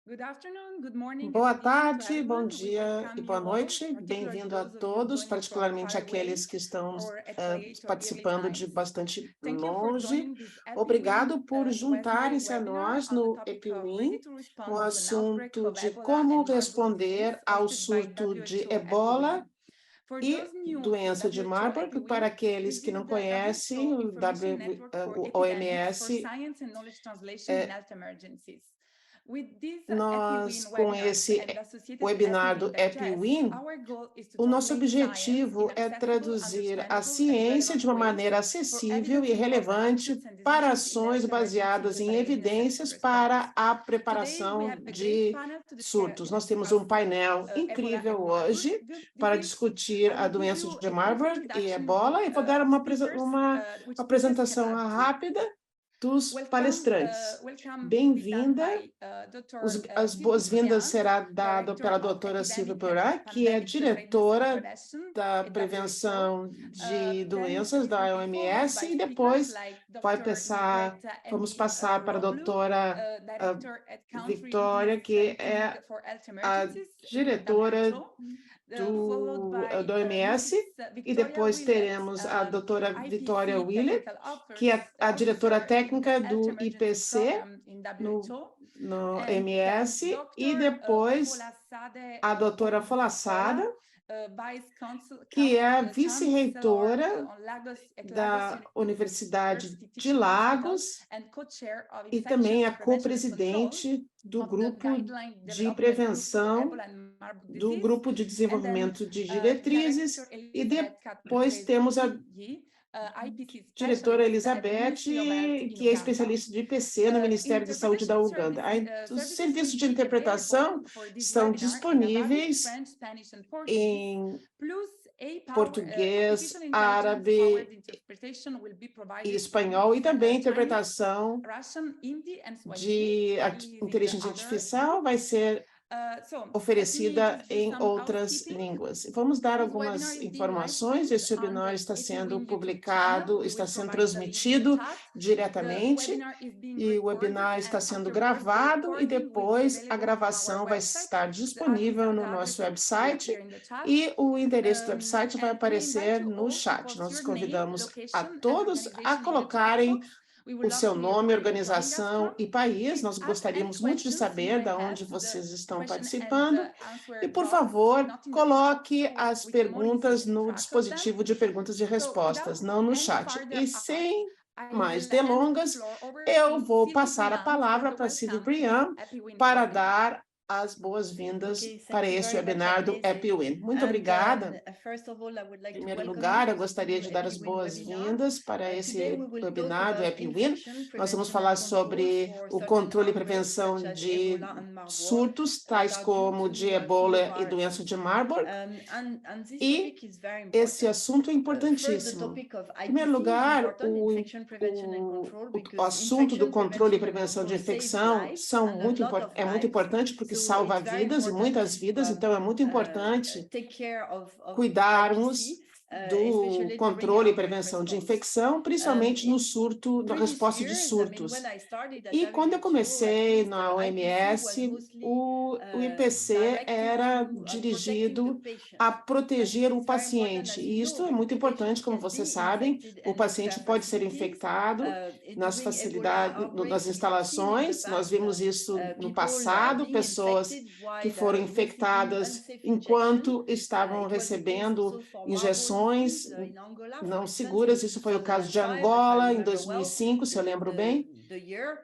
Good afternoon, good morning, good Boa evening to tarde, bom everyone. We dia welcome e you boa all, noite. particularly Bem-vindo a those of you todos, joining from particularmente far away aqueles que estão or at late or early participando de times. bastante Thank you for longe. joining this Obrigado EpiWin por Wednesday juntarem-se a webinar nós on the no topic of EpiWin, ready to no respond to an outbreak assunto of de Ebola como and Marburg disease responder ao hosted by surto de WHO Ebola EpiWin. For e those new to doença de WHO Marburg. Para EpiWin, aqueles this que is não the conhecem, WHO Information Network for o Epidemics for OMS, Science and Knowledge Translation in Health Emergencies. With this nós, EpiWin com webinars esse and the associated webinar do EpiWin Digest, EpiWin, our goal is to o nosso translate science objetivo in é accessible, traduzir a understandable and ciência de relevant uma ways maneira for acessível e evidence-informed relevante actions and para decisions in ações health emergency baseadas em preparedness and evidências response. para a Today we preparação have a great de panel to surtos. Nós temos discuss um painel Ebola incrível and Marburg hoje para disease. discutir I a will give doença you de a brief Marburg e introduction to Ebola e vou dar the uma speakers, which the guests can apresentação add to. rápida dos palestrantes. Welcome will be done Bem-vinda. by Dr. As Sylvie boas-vindas Briand, será dado Director pela of doutora Sylvie Epidemic and Briand, que é Pandemic Preparedness and diretora Prevention da at WHO. prevenção de Then doenças this will da be followed OMS by e speakers depois like vai Dr. passar, Margrethe vamos Emmy passar para a Roblu, doutora Director at Country Victoria, Lead que Clinic é for Health a Emergencies in diretora WHO, followed by da OMS, Mrs. e Victoria depois Willett, teremos a doutora Victoria IPC Willett, Technical que é a diretora Officer in the técnica Health do Emergency IPC Program in no WHO, and then MS, e Dr. depois Folasade a doutora Fola, Folassada, Vice que é a Chancellor vice-reitora at da Universidade University de Teaching Hospital Lagos and co-chair of e também Infections a Prevention and Control co-presidente do of the grupo Guideline de Development Group for prevenção, Ebola and Marburg do Disease, grupo de and then desenvolvimento de Director diretrizes, e Elizabeth depois temos a Caprese, IPC diretora Specialist at the Elizabeth, Ministry of Health in que é Uganda. especialista de IPC no Ministério de Saúde da Uganda. Os serviços de interpretação são disponíveis French, Spanish and Portuguese, em plus português, artificial intelligence powered árabe interpretation will be e provided espanhol, e também Chinese, interpretação Russian, Hindi and de Swahili using the inteligência other artificial group. vai ser So let me oferecida just do em some outras housekeeping. línguas. Vamos dar This webinar algumas is being live informações. streamed Esse on webinar the está sendo EpiWin YouTube publicado, channel. We está will sendo provide the link in the transmitido chat. The diretamente, webinar is being e o recorded, webinar está and sendo afterwards the gravado, e recording will be depois a available on our gravação vai website. estar The disponível no address nosso will website, appear in the chat. e o endereço do website vai And we invite aparecer you no all to chat. post Nós os your name, convidamos a location and todos a organization in the chat colocarem box. We would o love seu to hear nome, where you're joining us organização from. e país. Please Nós ask any gostaríamos muito de questions you saber may de have onde to the vocês estão question and participando. answer E, por box, favor, not in the chat, coloque so as we can more easily perguntas no track of them. dispositivo de perguntas e So respostas, without não no any chat. further E ado, sem I mais will hand the delongas, floor over eu to vou Sylvie passar a Briand for palavra the para Sylvie welcome to Briand this EpiWin para webinar. dar as boas-vindas Okay, thank para you esse very much, webinar do Agnese. EpiWin. Muito And obrigada. first of all, I would like Em to primeiro welcome lugar, eu you gostaria to de dar as EpiWin webinar. boas-vindas para Today esse we will talk webinar do about EpiWin. infection, Nós vamos prevention falar and control sobre for o certain controle e outbreaks prevenção such as de Ebola and Marburg, surtos, tais that are due como to de few Ebola e doença viruses. de Marburg. And this E topic is very esse important. assunto é First, the importantíssimo. topic of Em primeiro IPC is lugar, important, infection prevention and control, o because assunto do infection controle e prevention prevenção and de control saves infecção lives são and a lot of é muito lives. importante porque So salva it's very vidas e important muitas vidas, então é muito importante take care of cuidarmos IPC, do especially during controle e outbreak prevenção de response. infecção, principalmente no In surto, na previous resposta de years, surtos. when I started at E quando eu WHO, at comecei least, na IPC was OMS, mostly o IPC directed era to dirigido protecting the patient. a And proteger this o is very important, paciente. as E you isto know, é muito because the importante, patient como can vocês be sabem, infected o and paciente their pode ser facilities. infectado nas During Ebola facilidades, nas outbreaks, we have seen in the instalações. Nós past vimos isso no people passado, being pessoas infected que while foram receiving infectadas unsafe injection. enquanto estavam It was the case recebendo also for Marburg injeções disease in Angola, for não instance, seguras. in Isso foi o caso de 2005, if I Angola em remember well, 2005, se eu lembro bem. the year.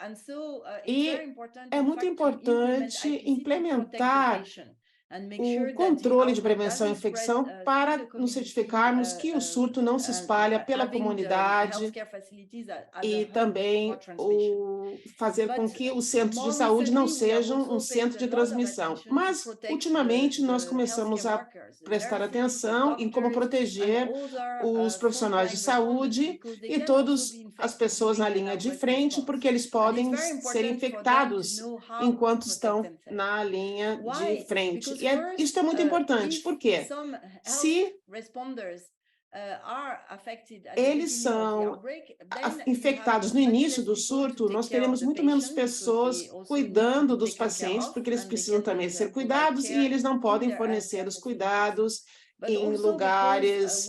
And so it's E very important, é in muito fact, to implement importante IPC to protect the implementar patient and make o sure that the controle de outbreak prevenção e doesn't spread infecção through para the nos community, certificarmos que o surto não se espalha pela having the comunidade healthcare facilities as e a hub também for transmission. fazer com But que os centros de more saúde não recently, we have sejam also centro paid de a lot of transmissão. attention to Mas, protect ultimamente, nós the começamos healthcare a workers, the prestar nurses, atenção em como doctors, and proteger other os profissionais de frontline responders, saúde because they e can also todas be as infected pessoas na during an linha de outbreak frente, response. porque eles And it's podem very ser important for them to infectados know how enquanto to protect estão themselves. na linha de Why? frente. Because E isto é muito importante, if porque some health se responders eles são infectados no início do surto, nós teremos muito menos pessoas cuidando dos pacientes, porque eles precisam também ser cuidados e eles não podem fornecer os cuidados em lugares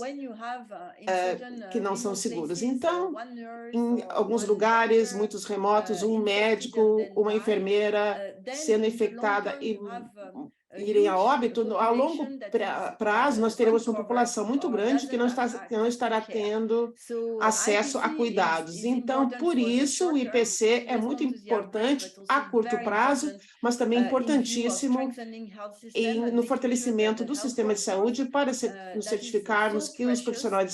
que não são seguros. Então, em alguns lugares, muitos remotos, um médico, uma enfermeira sendo infectada e irem a óbito, a longo prazo, nós teremos uma população muito grande que não estará tendo acesso a cuidados. Então, por isso, o IPC é muito importante a curto prazo, mas também importantíssimo no fortalecimento do sistema de saúde para nos certificarmos que os profissionais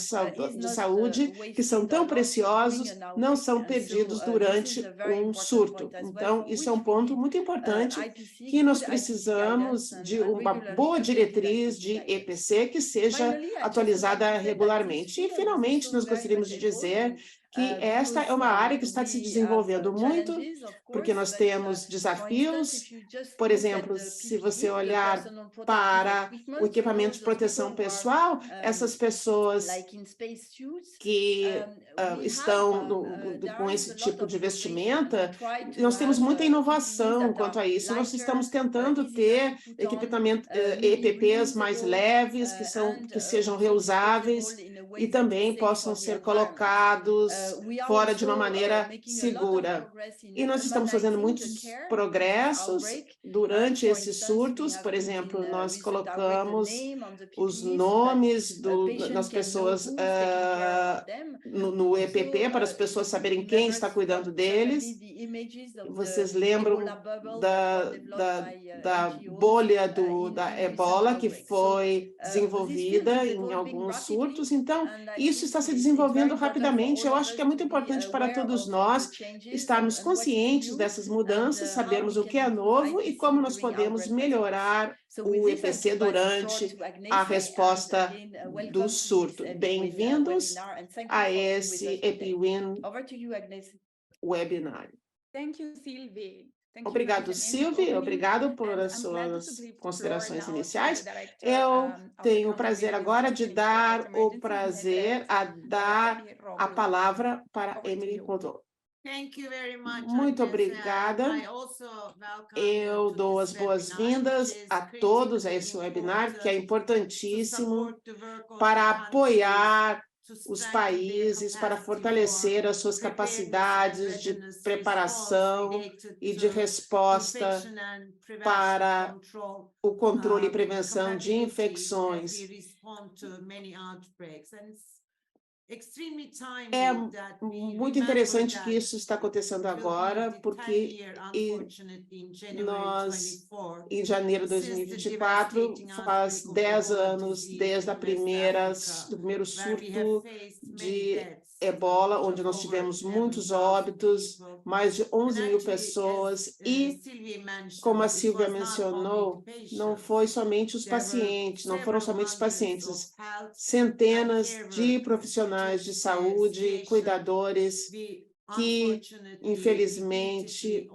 de saúde, que são tão preciosos, não são perdidos durante um surto. Então, isso é um ponto muito importante que nós precisamos de uma boa diretriz de EPC que seja atualizada regularmente. E, finalmente, nós gostaríamos de dizer que esta é uma área que está se desenvolvendo muito, porque nós temos desafios. Por exemplo, se você olhar para o equipamento de proteção pessoal, essas pessoas que estão com esse tipo de vestimenta, nós temos muita inovação quanto a isso. Nós estamos tentando ter EPPs mais leves, que sejam reusáveis e também possam ser colocados fora de uma maneira segura. E nós estamos fazendo muitos progressos durante esses surtos. Por exemplo, nós colocamos os nomes das pessoas no EPP para as pessoas saberem quem está cuidando deles. Vocês lembram da bolha da ebola que foi desenvolvida em alguns surtos? Então, isso está se desenvolvendo rapidamente. Eu acho que é muito importante para todos nós estarmos conscientes dessas mudanças, sabermos o que é novo e como nós podemos melhorar o EPC durante a resposta do surto. Bem-vindos a esse EpiWin webinário. Obrigado, Sylvie. Obrigado por as suas considerações iniciais. Eu tenho o prazer agora de dar a palavra para Emily Rodolfo. Muito obrigada. Eu dou as boas-vindas a todos a esse webinar, que é importantíssimo para apoiar os países, para fortalecer as suas capacidades de preparação e de resposta para o controle e prevenção de infecções. É muito interessante que isso está acontecendo agora, porque nós, em janeiro de 2024, faz 10 anos desde do primeiro surto de ebola, onde nós tivemos muitos óbitos, mais de 11 mil pessoas, e, como a Sylvia mencionou, não foram somente os pacientes, centenas de profissionais de saúde, cuidadores, que, infelizmente,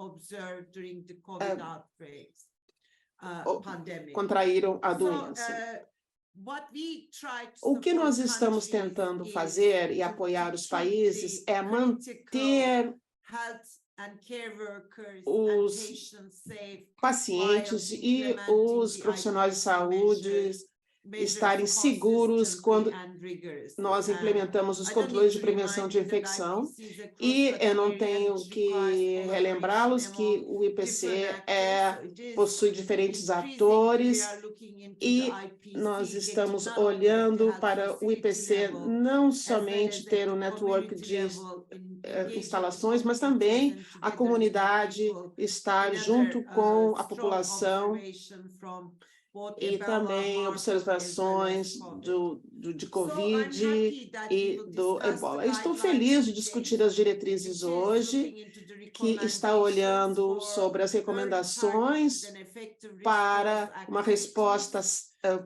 contraíram a doença. O que nós estamos tentando fazer e apoiar os países é manter os pacientes e os profissionais de saúde estarem seguros quando nós implementamos os controles de prevenção de infecção. E eu não tenho que relembrá-los que o IPC possui diferentes atores e nós estamos olhando para o IPC não somente ter um network de instalações, mas também a comunidade estar junto com a população e também observações de Covid e do ebola. Estou feliz de discutir as diretrizes hoje, que está olhando sobre as recomendações para uma resposta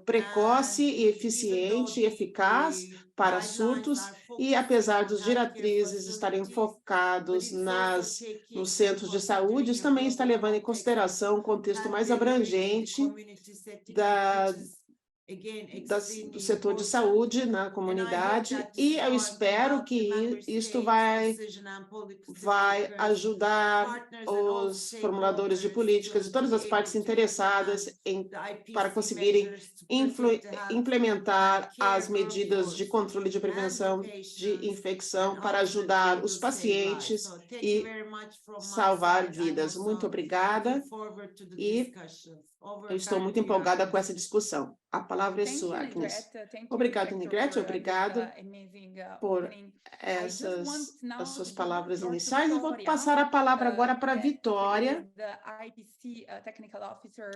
precoce e eficiente e eficaz para surtos, e apesar dos diretrizes estarem focados nos centros de saúde, isso também está levando em consideração um contexto mais abrangente do setor de saúde na comunidade, e eu espero que isto vai ajudar os formuladores de políticas e todas as partes interessadas para conseguirem implementar as medidas de controle de prevenção de infecção para ajudar os pacientes e salvar vidas. Muito obrigada e eu estou muito empolgada com essa discussão. A palavra é sua, Agnes. Obrigado, Nigrete. Obrigado por as suas palavras iniciais. Eu vou passar a palavra agora para a Vitória,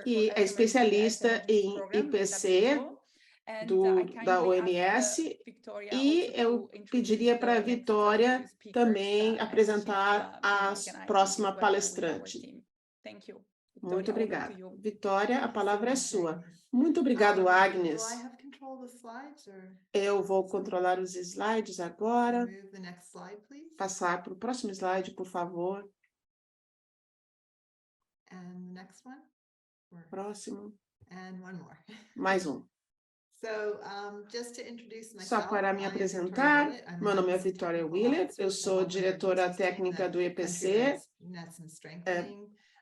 que é especialista em IPC da OMS, e eu pediria para a Vitória também apresentar a próxima palestrante. Muito obrigada. Vitória, a palavra é sua. Muito obrigado, Agnes. Eu vou controlar os slides agora. Passar para o próximo slide, por favor. Próximo. Mais um. Só para me apresentar, meu nome é Vitória Willer, eu sou diretora técnica do EPC,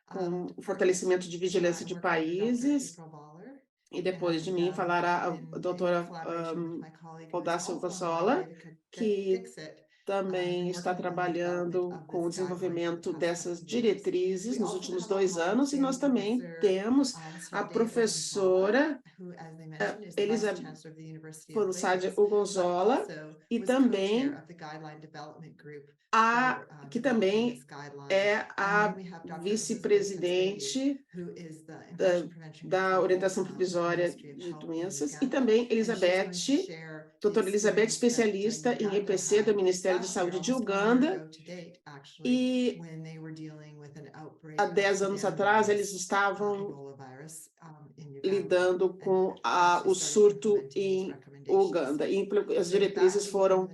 com o fortalecimento de vigilância de países, e depois de mim falará a doutora Audácia Gossola, que também está trabalhando com o desenvolvimento dessas diretrizes nos últimos 2 anos, e nós também temos a professora Elizabeth Forussade Ugonzola, e também que também é a vice-presidente da orientação provisória de doenças, e também doutora Elizabeth, especialista em EPC do Ministério de Saúde de Uganda, e há 10 anos atrás eles estavam lidando com o surto em Uganda, e as diretrizes foram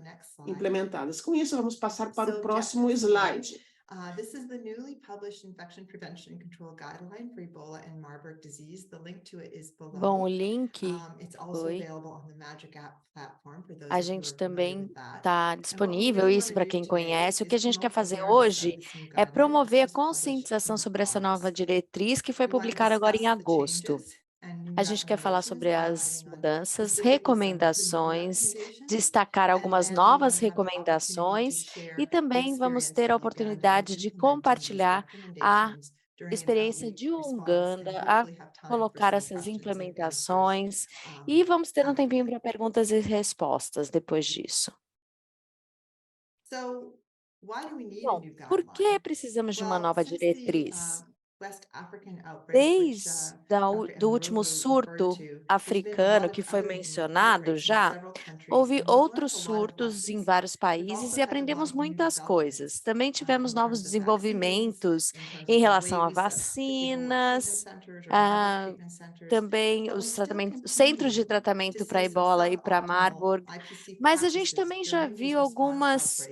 implementadas. Com isso, vamos passar para o próximo slide. This is the newly published Infection Prevention and Control Guideline for Ebola and Marburg disease. The link to it is below. Bom, o link It's also available on the Magic App platform for those a gente também está disponível, isso para quem conhece. O que a gente quer fazer hoje é promover a conscientização sobre essa nova diretriz que foi publicada agora em agosto. A gente quer falar sobre as mudanças, recomendações, destacar algumas novas recomendações, e também vamos ter a oportunidade de compartilhar a experiência de Uganda, a colocar essas implementações, e vamos ter um tempinho para perguntas e respostas depois disso. Bom, por que precisamos de uma nova diretriz? Desde o último surto africano que foi mencionado já, houve outros surtos em vários países e aprendemos muitas coisas. Também tivemos novos desenvolvimentos em relação a vacinas, também os centros de tratamento para Ebola e para Marburg, mas a gente também já viu algumas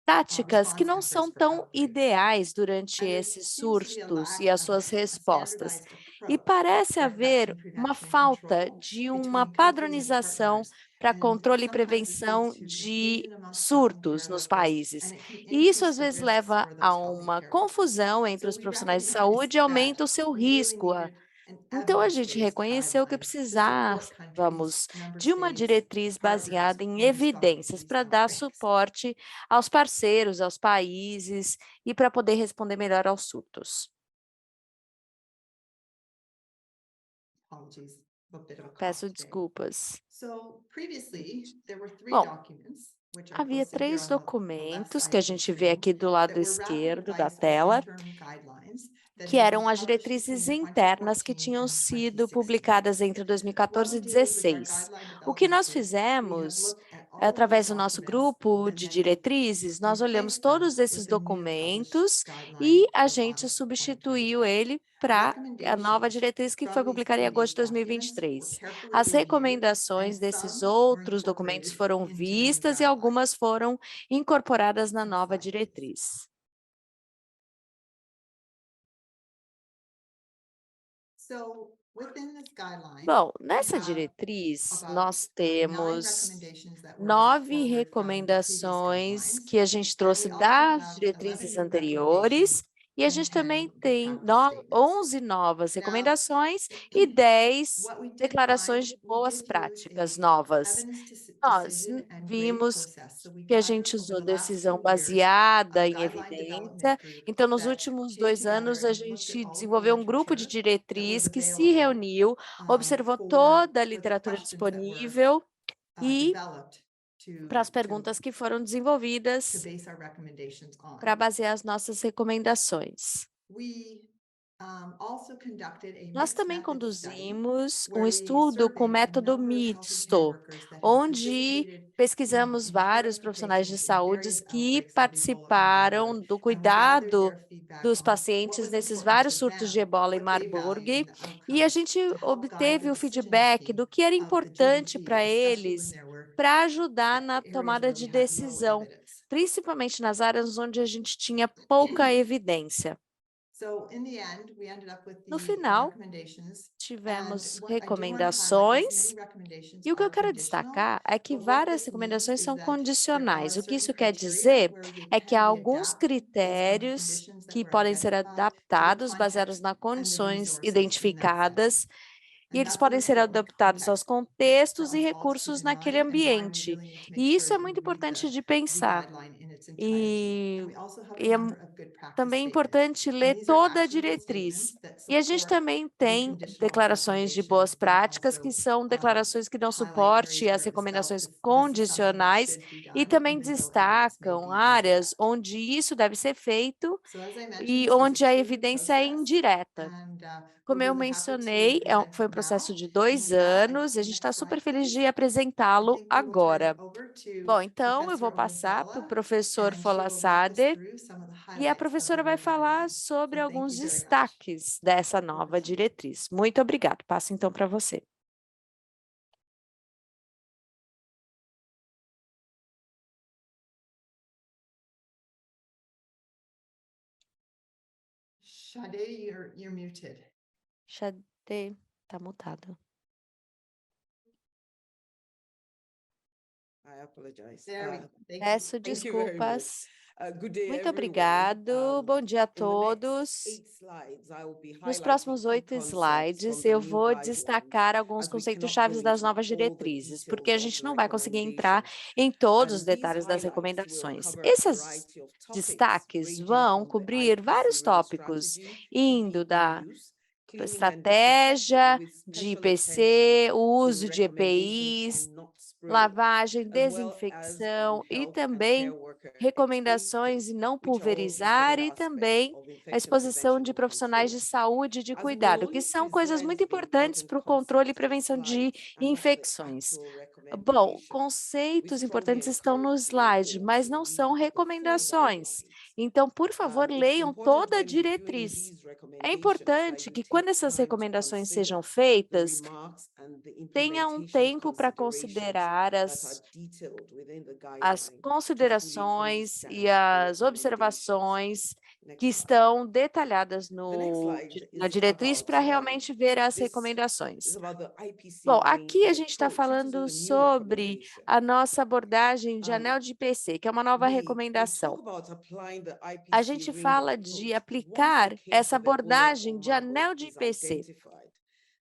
táticas que não são tão ideais durante esses surtos e as suas respostas. E parece haver uma falta de uma padronização para controle e prevenção de surtos nos países. E isso, às vezes, leva a uma confusão entre os profissionais de saúde e aumenta o seu risco. Então, a gente reconheceu que precisávamos de uma diretriz baseada em evidências para dar suporte aos parceiros, aos países e para poder responder melhor aos surtos. Peço desculpas. Bom, havia 3 documentos que a gente vê aqui do lado esquerdo da tela, que eram as diretrizes internas que tinham sido publicadas entre 2014 e 2016. O que nós fizemos, através do nosso grupo de diretrizes, nós olhamos todos esses documentos e a gente substituiu ele para a nova diretriz que foi publicada em agosto de 2023. As recomendações desses outros documentos foram vistas e algumas foram incorporadas na nova diretriz. Bom, nessa diretriz, nós temos 9 recomendações que a gente trouxe das diretrizes anteriores, e a gente também tem 11 novas recomendações e 10 declarações de boas práticas novas. Nós vimos que a gente usou decisão baseada em evidência. Então, nos últimos 2 anos, a gente desenvolveu um grupo de diretriz que se reuniu, observou toda a literatura disponível e para as perguntas que foram desenvolvidas para basear as nossas recomendações. Nós também conduzimos um estudo com método misto, onde pesquisamos vários profissionais de saúde que participaram do cuidado dos pacientes nesses vários surtos de ebola em Marburg, e a gente obteve o feedback do que era importante para eles para ajudar na tomada de decisão, principalmente nas áreas onde a gente tinha pouca evidência. No final, tivemos recomendações, e o que eu quero destacar é que várias recomendações são condicionais. O que isso quer dizer é que há alguns critérios que podem ser adaptados baseados nas condições identificadas, e eles podem ser adaptados aos contextos e recursos naquele ambiente. E isso é muito importante de pensar. E é também importante ler toda a diretriz. E a gente também tem declarações de boas práticas, que são declarações que dão suporte às recomendações condicionais e também destacam áreas onde isso deve ser feito e onde a evidência é indireta. Como eu mencionei, foi um processo de 2 anos e a gente está super feliz de apresentá-lo agora. Bom, então eu vou passar para o professor Folasade e a professora vai falar sobre alguns destaques dessa nova diretriz. Muito obrigada. Passo então para você. Shade, you're muted. Shade, está mutado. I apologize. Peço thank you very much. desculpas. Good day, Muito everyone. obrigado. Bom dia a In the next todos. 8 slides, I will be Nos highlighting próximos key 8 concepts slides, from the eu new vou guidelines, destacar alguns as we conceitos cannot chaves go das into novas all the diretrizes, porque a details of gente the não vai conseguir entrar em recommendations. todos os And these detalhes das highlights will recomendações. cover a Esses variety of topics, destaques ranging vão from the cobrir vários IPC tópicos, strategy, indo da PPE use, cleaning and estratégia disinfecting, with de special IPC, attention o to uso de recommendations EPIs, on not spraying, lavagem, as well as desinfecção on e health and também care worker recomendações exposure, em não which are all pulverizar important e aspects também of a infection exposição prevention de and profissionais de control. saúde e de As we cuidado, que look são through coisas the muito lens, the importantes important para o controle e concepts of the prevenção de slides, and not the infecções. actual Bom, recommendation. We conceitos strongly importantes estão no encourage you slide, all mas to não são read the full recomendações. guidelines. Então, por favor, It's leiam important toda a when reviewing diretriz. these É recommendations importante that que you quando take essas time to recomendações consider sejam the feitas, remarks and the tenha um implementation tempo para considerations considerar that are as detailed within the as guideline to fully considerações understand e the as recommendations. observações Next que slide. estão detalhadas The next slide na is diretriz about para realmente ver as this recomendações. is about the IPC Bom, ring aqui a of gente está approach. This is falando a new sobre recommendation. a nossa abordagem de Um, anel de IPC, que é uma nova We recomendação. talk about applying the IPC A gente ring fala approach. de Once aplicar a case essa of Ebola abordagem or de Marburg anel de is IPC. identified,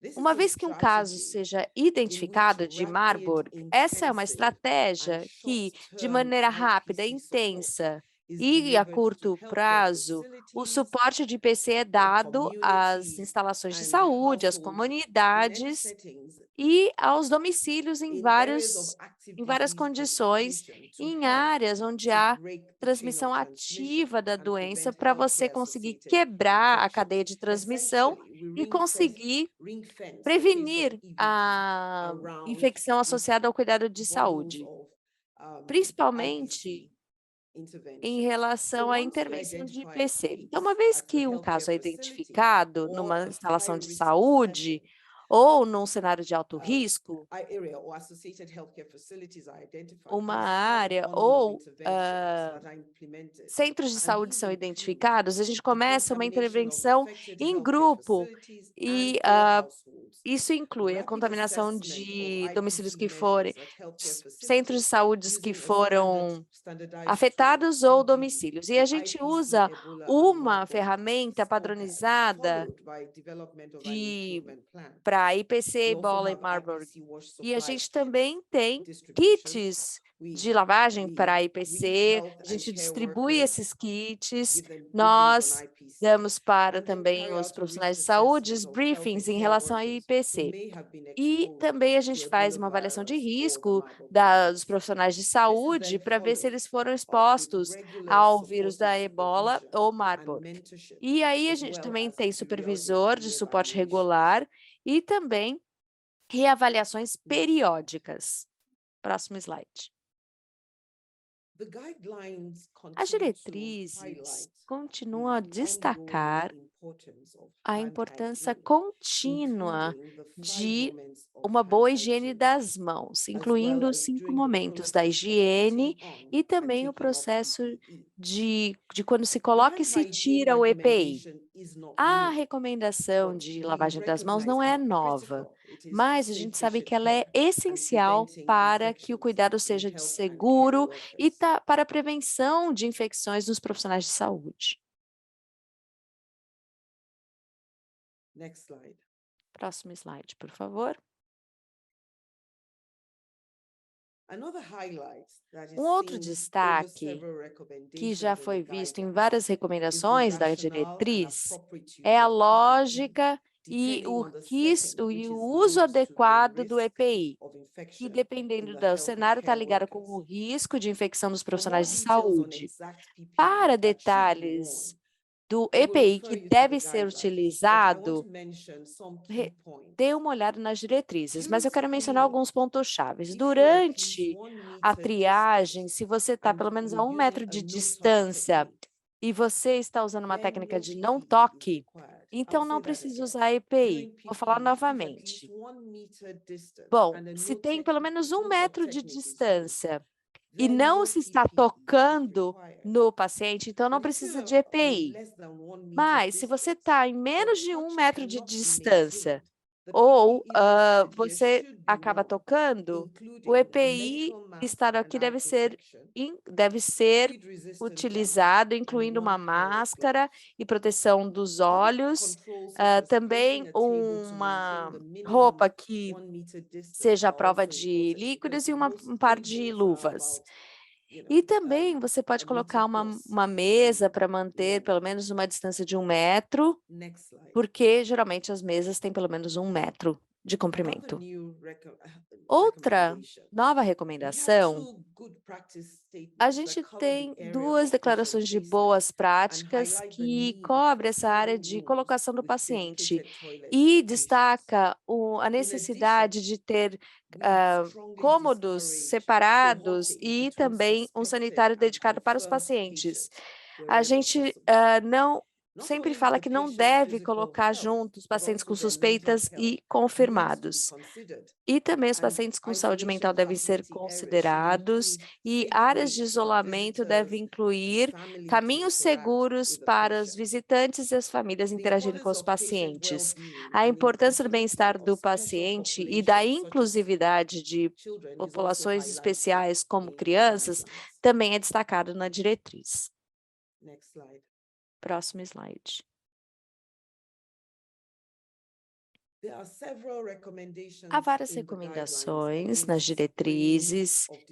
this Uma is a vez que um caso strategy seja in which identificado de rapid, Marburg, essa é uma intensive, and estratégia que, de short-term maneira rápida, IPC support intensa is e a delivered to curto healthcare prazo, o facilities, suporte de IPC é dado às communities, instalações de and saúde, às households in many comunidades settings e aos domicílios em in areas of active várias disease condições, transmission to em help áreas onde to há break the chain transmissão of transmission ativa da and doença, prevent para você healthcare conseguir associated quebrar a cadeia infections. de transmissão Essentially, e conseguir ring-fence the case of prevenir EVT a around infecção associada ao cuidado de volumes saúde, of principalmente IPC em interventions. relação à Once we intervenção de identify a IPC. case Então, uma vez at the que um healthcare caso é facility identificado or numa a instalação de high-risk saúde setting, ou num cenário de alto risco, area or associated healthcare facilities are identified, uma we start área bundle of ou interventions that are implemented. centros de And saúde these são include identificados, a gente começa uma decontamination of intervenção affected em healthcare grupo facilities e and or households. isso inclui a Rapid contaminação assessment de of domicílios que IPC forem, measures at healthcare centros de facilities saúde que using a foram standardized afetados tool, ou e.g., domicílios. E the a gente IPC usa Ebola and uma Marburg ferramenta scorecard, padronizada followed by development of an de improvement plan. para IPC, We also Ebola e have Marburg. IPC wash E a supply gente também tem distribution. kits We de lavagem we para brief IPC, health a and gente care distribui workers, esses kits, give them briefings nós on IPC, damos para and then também carry os out a profissionais risk de saúde assessment of health briefings and em care relação a workers who IPC. may have been E exposed também a to gente faz uma Ebola avaliação de virus or the risco Marburg dos virus. profissionais de This is saúde then para ver se followed eles foram up with expostos regular ao vírus da supportive Ebola supervision ou and Marburg. mentorship, E aí a as gente well também as tem periodic supervisor de suporte reevaluations. regular e também reavaliações periódicas. Próximo slide. The guidelines As continue to diretrizes highlight continuam a the destacar ongoing importance of a hand importância hygiene, contínua including the 5 de moments of uma hand boa higiene hygiene, das mãos, as well incluindo os as 5 during the momentos da process of higiene putting on e and também o taking off processo PPE. de quando se The coloca e hand se hygiene tira o EPI. recommendation is not A new, recomendação but de we lavagem das mãos recognize não é how nova, critical it is for mas a safe gente sabe patient que ela é care and essencial preventing para que o infections cuidado in seja health and care seguro e workers. para a prevenção de infecções nos profissionais de saúde. Next slide. Próximo slide, por favor. Another highlight that is Outro seen over destaque several que já recommendations in foi the visto em guidelines várias is the recomendações da rationale and diretriz appropriate use é a of PPE, lógica e depending o on the setting, e which o is uso linked to the adequado do risk EPI, of que infection in dependendo the do health and cenário está care ligado com workers. o risco de infecção dos For more profissionais de details on saúde. exact PPE Para that should be detalhes worn, do I will EPI refer que you to the deve ser guidelines, but I want utilizado, to mention some key points. dê uma olhada nas diretrizes, mas During eu quero mencionar screening, alguns pontos chaves. if you're at least Durante 1 a meter triagem, distant se você está and pelo menos a you're 1 using metro a de no-touch distância technique, e você está usando uma then técnica no de não PPE is toque, required. então I'll não say that precisa again. usar EPI. During Vou falar PPE, if at novamente. least 1 meter distance Bom, and a se tem pelo menos 1 no-touch metro de technique is used, distância e then não no se está PPE is tocando required. no paciente, então não But if precisa you're de at EPI. less than 1 meter Mas se você distance, está em but menos de 1 touch metro de cannot be distância, maintained, the ou PPE most likely você should be acaba worn, tocando, o including a EPI medical mask estar and aqui eye protection, deve ser fluid-resistant gowns, utilizado, and incluindo 1 uma pair of máscara gloves. e proteção dos Other olhos, controls, such as também placing a table to uma maintain the minimum roupa que 1 meter distance seja à are prova also de important líquidos because e most um par de tables are luvas. about, you E know, também você pode a colocar meter plus uma mesa para in manter length. pelo menos uma distância de 1 metro, Next slide. porque geralmente as mesas têm pelo menos 1 metro de Another comprimento. new Outra recommendation. nova We have recomendação, 2 good practice a statements gente that cover tem the area 2 of declarações de patient placement boas and práticas highlight the que need cobre for essa área suitable de rooms colocação do with paciente dedicated toilets e for patients. destaca a In necessidade addition, de ter we strongly cômodos discourage separados cohorting e between também um suspected sanitário and dedicado para os confirmed pacientes. patients A wherever gente possible. não Not sempre only fala the que não patient's deve physical colocar health, juntos but pacientes also com their mental suspeitas health e needs to be confirmados. considered. E também os And pacientes com saúde mental isolation devem ser facility areas should considerados include e safe áreas de ways for isolamento devem visitors and incluir family to caminhos interact seguros with the para os patient. visitantes e as famílias The interagirem com importance os of patient pacientes. well-being A and importância do inclusivity bem-estar of do special paciente e da populations, such as inclusividade de children, is also populações highlighted especiais como in the crianças guidelines. também é destacado na diretriz. Next slide. Próximo slide. There are several recommendations Há várias in the recomendações guidelines nas against diretrizes spraying of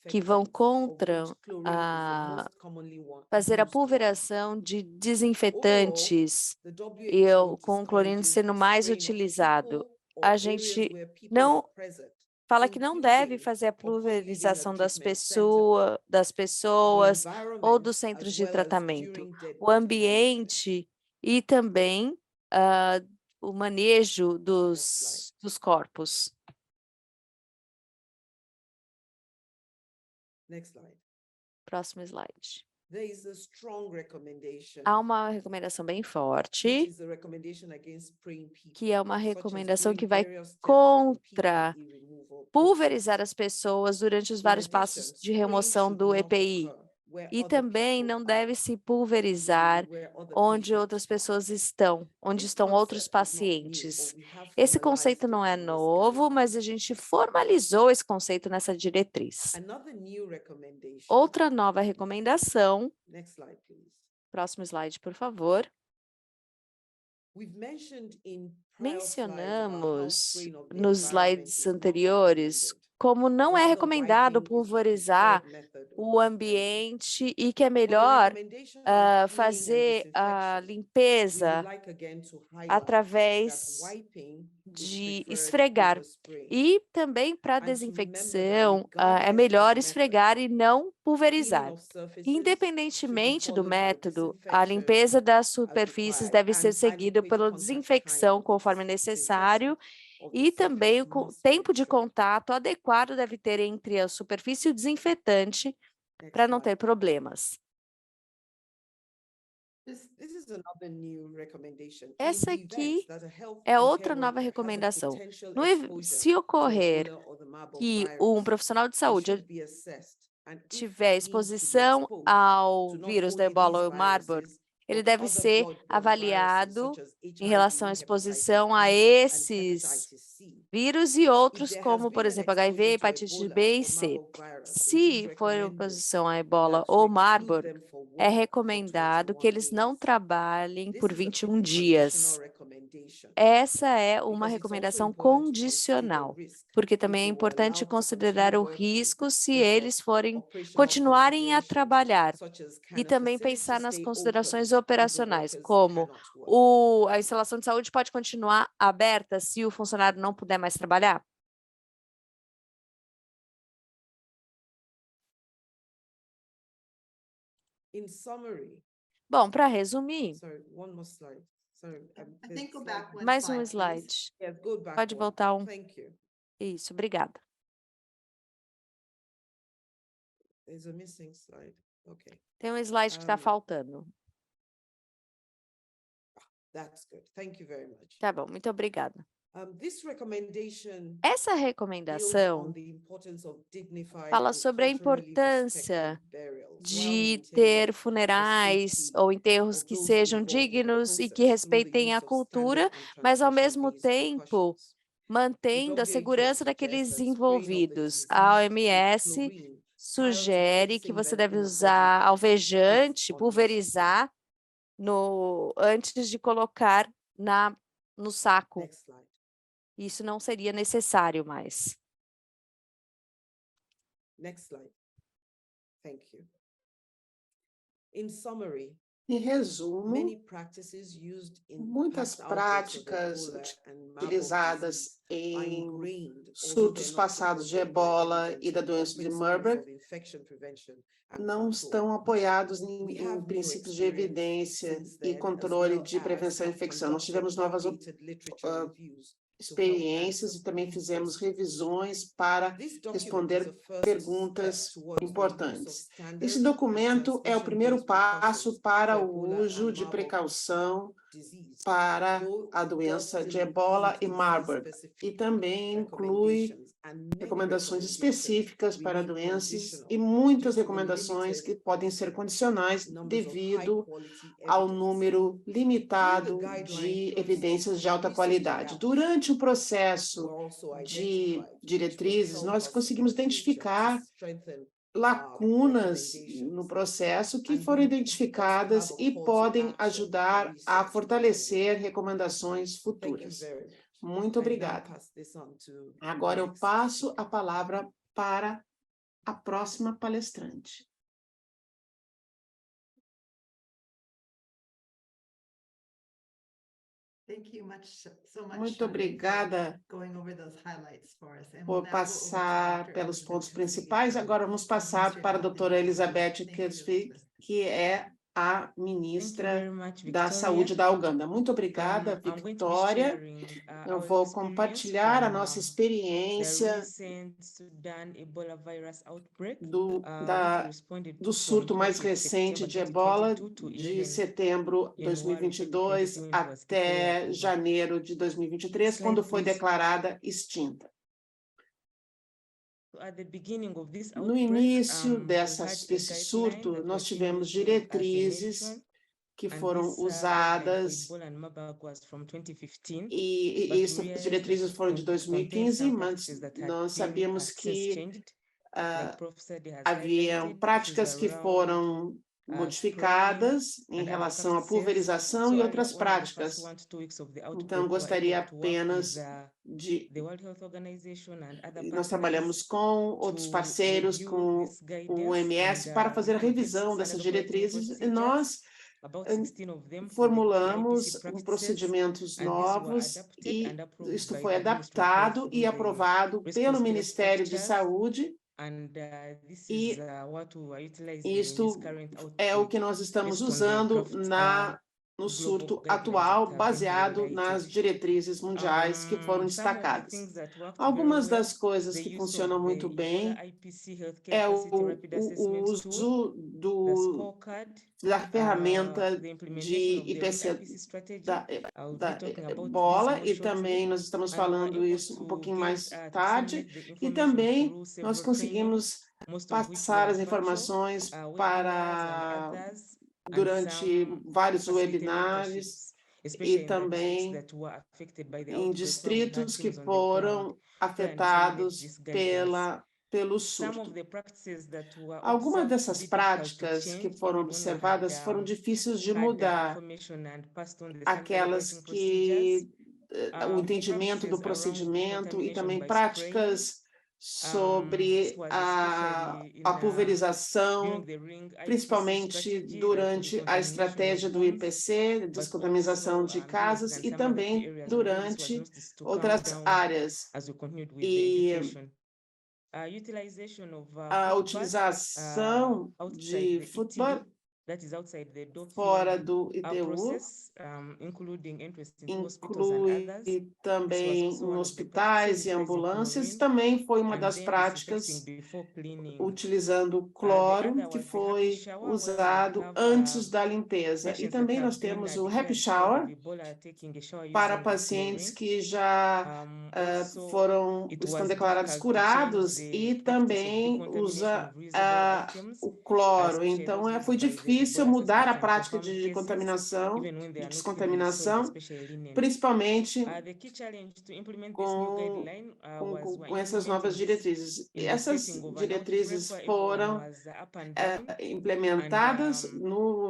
que vão disinfectants, of contra which chlorine is the a most commonly fazer a used one. pulverização de Overall, desinfetantes the WHO com o clorino discourages sendo mais spraying of utilizado. people or A areas gente where people não are present, fala que não deve including fazer a upon leaving a pulverização das treatment center, das the pessoas ou dos environment, centros as de well as tratamento, during the o ambiente e também o manejo dos corpos. Next slide. Próximo slide. There is a strong recommendation, Há uma recomendação bem which forte, is a recommendation against spraying que é people, uma such as recomendação doing que vai various steps of the contra PPE removal pulverizar process. as pessoas durante os In vários addition, passos de spraying remoção should do not EPI. occur where E other também people não are, deve se pulverizar where other onde patients outras are. pessoas estão, onde This estão outros concept is not new, but pacientes. we have Esse formalized conceito não é it in this novo, guideline. mas a gente formalizou esse conceito nessa diretriz. Another new recommendation. Outra nova recomendação, Next slide, please. próximo slide, por favor. We've mentioned in prior slides about how Mencionamos spraying of the nos environment slides is not anteriores recommended. como não é Rather, recomendado wiping is the pulverizar preferred method of o spraying. ambiente e que é For the melhor recommendation on cleaning and fazer a disinfection, we limpeza would like again to highlight através that wiping is de preferred esfregar. over spraying. E também para And to remember that desinfecção, é regardless melhor of method, esfregar e não cleaning pulverizar. of surfaces Independentemente should do be followed by método, a disinfection limpeza das as superfícies required, deve ser and seguida adequate pela contact desinfecção time conforme of necessário, disinfectant of the e também surface o must be tempo de ensured. contato adequado deve ter entre a superfície e o desinfetante Next para não slide. ter problemas. This is another new recommendation. In Essa the aqui event that a health é care outra nova worker has a recomendação. potential Se exposure ocorrer to Ebola or the Marburg que virus, profissional de they saúde should be assessed, and if tiver deemed to be exposição exposed ao to not vírus da only Ebola these ou Marburg, viruses, ele but deve other ser blood-borne viruses avaliado such as em HIV, relação à hepatitis exposição a B, and esses hepatitis C. vírus e If outros, there has como, por been an exemplo, HIV, exposure to hepatite Ebola B e or C. Marburg virus, it is Se for recommended exposição a Ebola that to ou exclude Marburg, them for é work for recomendado que 21 eles não days. trabalhem This por is a 21 dias. conditional recommendation, Essa é uma because it's also recomendação important to consider condicional, risk porque if também é they will importante allow to considerar continue o working risco se because of eles forem operational continuarem a considerations, trabalhar. such as can E a também facility pensar nas stay considerações open if the operacionais, workers como cannot work? a instalação de saúde pode continuar aberta se o funcionário não puder mais trabalhar? In summary, Bom, para resumir, sorry, one more slide. Sorry, I there's think go a back slide. one mais um slide, please. slide. Yes, go back Pode one. voltar um. Thank you. Isso, obrigada. There's a missing slide. Okay, Tem um slide que está Um, faltando. that's good. Thank you very much. Tá bom, muito obrigada. This recommendation Essa builds on recomendação the importance of dignified fala and sobre a culturally importância respected burials while de maintaining ter the funerais safety ou enterros of que those sejam involved in the dignos e que process through the respeitem a use of cultura, standard and mas ao mesmo transmission-based tempo precautions. The mantendo a WHO segurança suggests daqueles that spraying of the envolvidos. A deceased with OMS chlorine prior to sugere que placing você them deve in a body usar bag is alvejante, unnecessary. pulverizar antes de colocar no saco. Next slide. Isso não seria necessário mais. Next slide. Thank you. In summary, Em resumo, many practices used in muitas past outbreaks of práticas Ebola and Marburg utilizadas disease are em ingrained, although surtos they're not passados de supported by Ebola evidence e da of doença de principles Marburg of infection prevention and não control. estão apoiados We em have new princípios de experience evidência since e then, as controle well de prevenção e as have infecção. Nós conducted tivemos novas updated literature reviews to help experiências answer e também key fizemos questions. revisões para This document is responder a first perguntas step towards the use of importantes. standard Esse and documento é o primeiro transmission-based passo precautions para for o Ebola uso and de Marburg precaução disease, para though a it does doença still de Ebola e include Marburg, e disease-specific também inclui recommendations and many recomendações recommendations específicas para remain doenças conditional e muitas due to the recomendações que limited podem ser condicionais numbers of devido high-quality ao evidence. número limitado During the guideline de process, evidências de alta research qualidade. gaps Durante o processo were also de identified, which will diretrizes, help nós us conseguimos in the future to identificar strengthen lacunas no recommendations. processo que And foram we identificadas also have a e call to podem action ajudar for a research fortalecer recomendações Thank you futuras. very much. Muito I now obrigada. pass this on to Agora the eu next passo speaker. a palavra para a próxima palestrante. Thank you so much, Muito Shani, for obrigada going over those highlights for us. And por we'll now go over to passar Dr. pelos Elizabeth pontos Kursky principais. from Agora vamos the passar Ministry of para a Health and doutora Human Elizabeth Services. Thank you, Kursky, Elizabeth. que é a ministra da Saúde da Uganda. Muito obrigada, Victoria. Eu vou compartilhar a nossa experiência do surto mais recente de ebola, de setembro de 2022 até janeiro de 2023, quando foi declarada extinta. No início desse surto, nós tivemos diretrizes que foram usadas, e essas diretrizes foram de 2015, mas nós sabíamos que haviam práticas que foram modificadas em relação à pulverização e outras práticas. Então, gostaria apenas de... Nós trabalhamos com outros parceiros, com o OMS, para fazer a revisão dessas diretrizes, e nós formulamos procedimentos novos, e isto foi adaptado e aprovado pelo Ministério de Saúde, e isto é o que nós estamos usando no surto atual, baseado nas diretrizes mundiais que foram destacadas. Algumas das coisas que funcionam muito bem é o uso da ferramenta de IPC da ebola, e também nós estamos falando isso um pouquinho mais tarde, e também nós conseguimos passar as informações durante vários webinários e também em distritos que foram afetados pelo surto. Algumas dessas práticas que foram observadas foram difíceis de mudar, aquelas que o entendimento do procedimento e também práticas sobre a pulverização, principalmente durante a estratégia do IPC, descontaminação de casas, e também durante outras áreas. E a utilização de futebol fora do ITU inclui também em hospitais e ambulâncias, também foi uma das práticas utilizando cloro, que foi usado antes da limpeza. E também nós temos o Happy Shower para pacientes que já estão declarados curados, e também usa o cloro. Então, foi difícil mudar a prática de descontaminação, principalmente com essas novas diretrizes. Essas diretrizes foram implementadas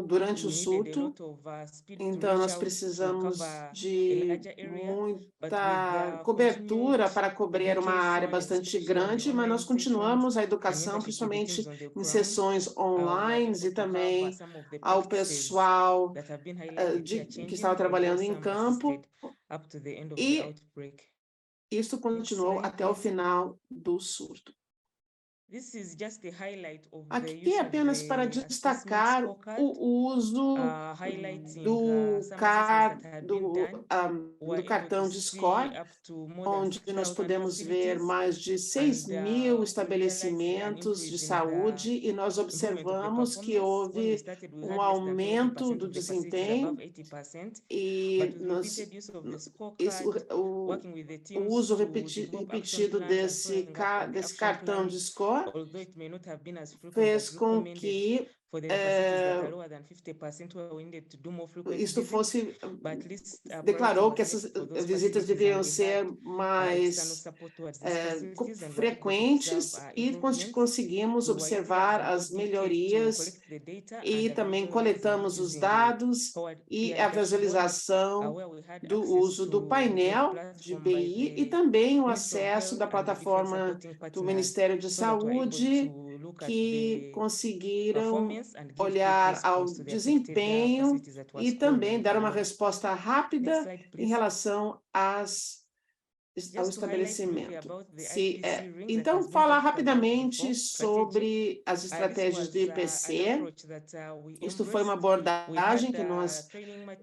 durante o surto, então nós precisamos de muita cobertura para cobrir uma área bastante grande, mas nós continuamos a educação, principalmente em sessões online, e também ao pessoal que estava trabalhando em campo, e isso continuou até o final do surto. Aqui é apenas para destacar o uso do cartão de score, onde nós podemos ver mais de 6.000 estabelecimentos de saúde, e nós observamos que houve um aumento do desempenho, e o uso repetido desse cartão de score fez com que declarou que essas visitas deveriam ser mais frequentes, e conseguimos observar as melhorias, e também coletamos os dados e a visualização do uso do painel de BI, e também o acesso da plataforma do Ministério de Saúde, que conseguiram olhar ao desempenho e também dar uma resposta rápida em relação às ao estabelecimento. Então, falar rapidamente sobre as estratégias do IPC. Isto foi uma abordagem que nós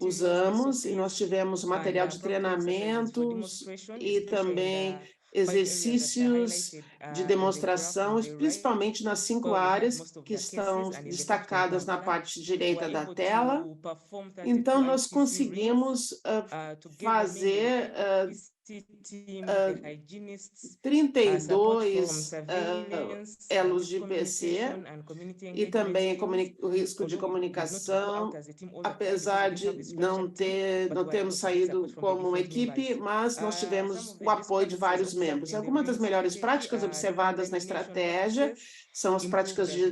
usamos e nós tivemos material de treinamentos e também exercícios de demonstração, principalmente nas 5 áreas que estão destacadas na parte direita da tela. Então, nós conseguimos fazer 32 elos de IPC e também o risco de comunicação, apesar de não termos saído como uma equipe, mas nós tivemos o apoio de vários membros. Algumas das melhores práticas observadas na estratégia são as práticas de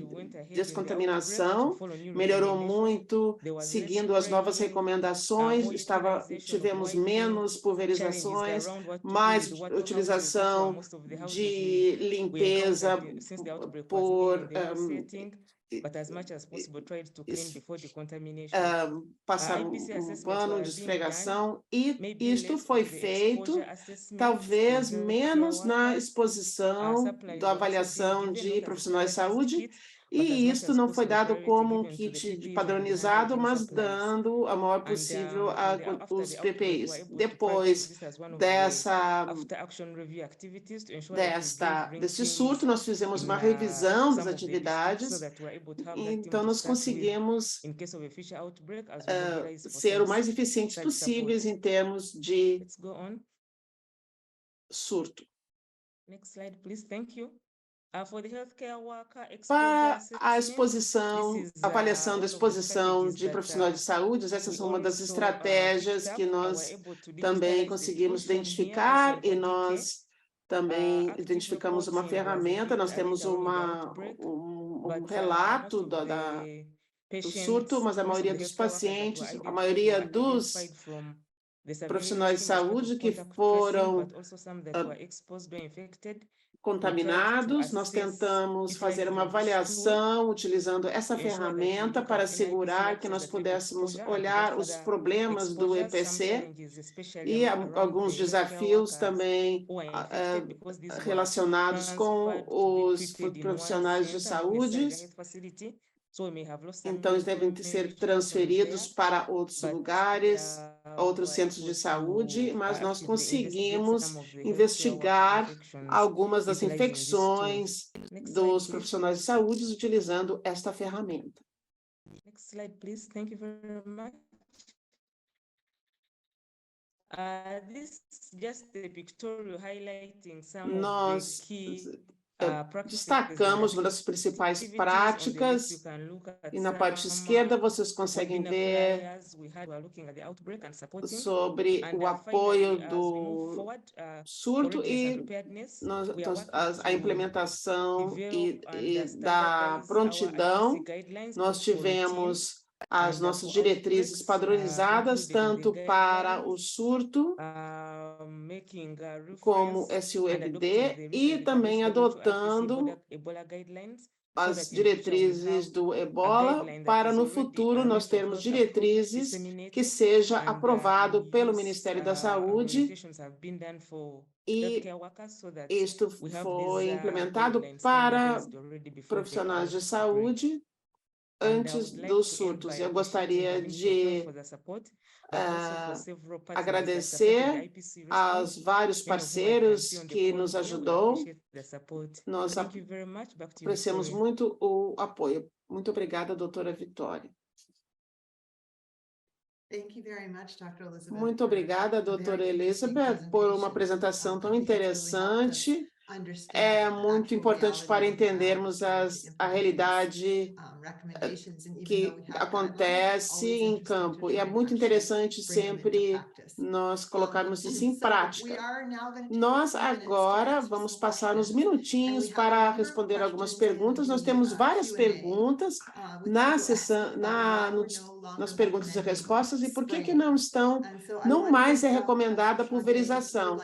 descontaminação, melhorou muito, seguindo as novas recomendações, tivemos menos pulverizações, mais utilização de limpeza por passar um pano de esfregação, e isto foi feito talvez menos na exposição da avaliação de profissionais de saúde, e isto não foi dado como um kit padronizado, mas dando a maior possível os PPIs. Depois desse surto, nós fizemos uma revisão das atividades, então nós conseguimos ser o mais eficientes possíveis em termos de surto. Next slide, please. Thank you. Para a exposição, avaliação da exposição de profissionais de saúde, essa é uma das estratégias que nós também conseguimos identificar, e nós também identificamos uma ferramenta, nós temos um relato do surto, mas a maioria dos pacientes, a maioria dos profissionais de saúde que foram contaminados, nós tentamos fazer uma avaliação utilizando essa ferramenta para assegurar que nós pudéssemos olhar os problemas do EPC e alguns desafios também relacionados com os profissionais de saúde. Então, eles devem ser transferidos para outros lugares, outros centros de saúde, mas nós conseguimos investigar algumas das infecções dos profissionais de saúde utilizando esta ferramenta. Next slide, please. Thank you very much. This is just a pictorial highlighting some of the key destacamos uma das principais práticas, e na parte esquerda vocês conseguem ver sobre o apoio do surto e a implementação e da prontidão. Nós tivemos as nossas diretrizes padronizadas, tanto para o surto como SUVD, e também adotando as diretrizes do Ebola, para no futuro nós termos diretrizes que seja aprovado pelo Ministério da Saúde, e isto foi implementado para profissionais de saúde antes dos surtos. Eu gostaria de agradecer aos vários parceiros que nos ajudou. Nós apreciamos muito o apoio. Muito obrigada, doutora Vitória. Muito obrigada, doutora Elizabeth, por uma apresentação tão interessante. É muito importante para entendermos a realidade que acontece em campo. E é muito interessante sempre nós colocarmos isso em prática. Nós agora vamos passar uns minutinhos para responder algumas perguntas. Nós temos várias perguntas nas perguntas e respostas. E por que não mais é recomendada a pulverização?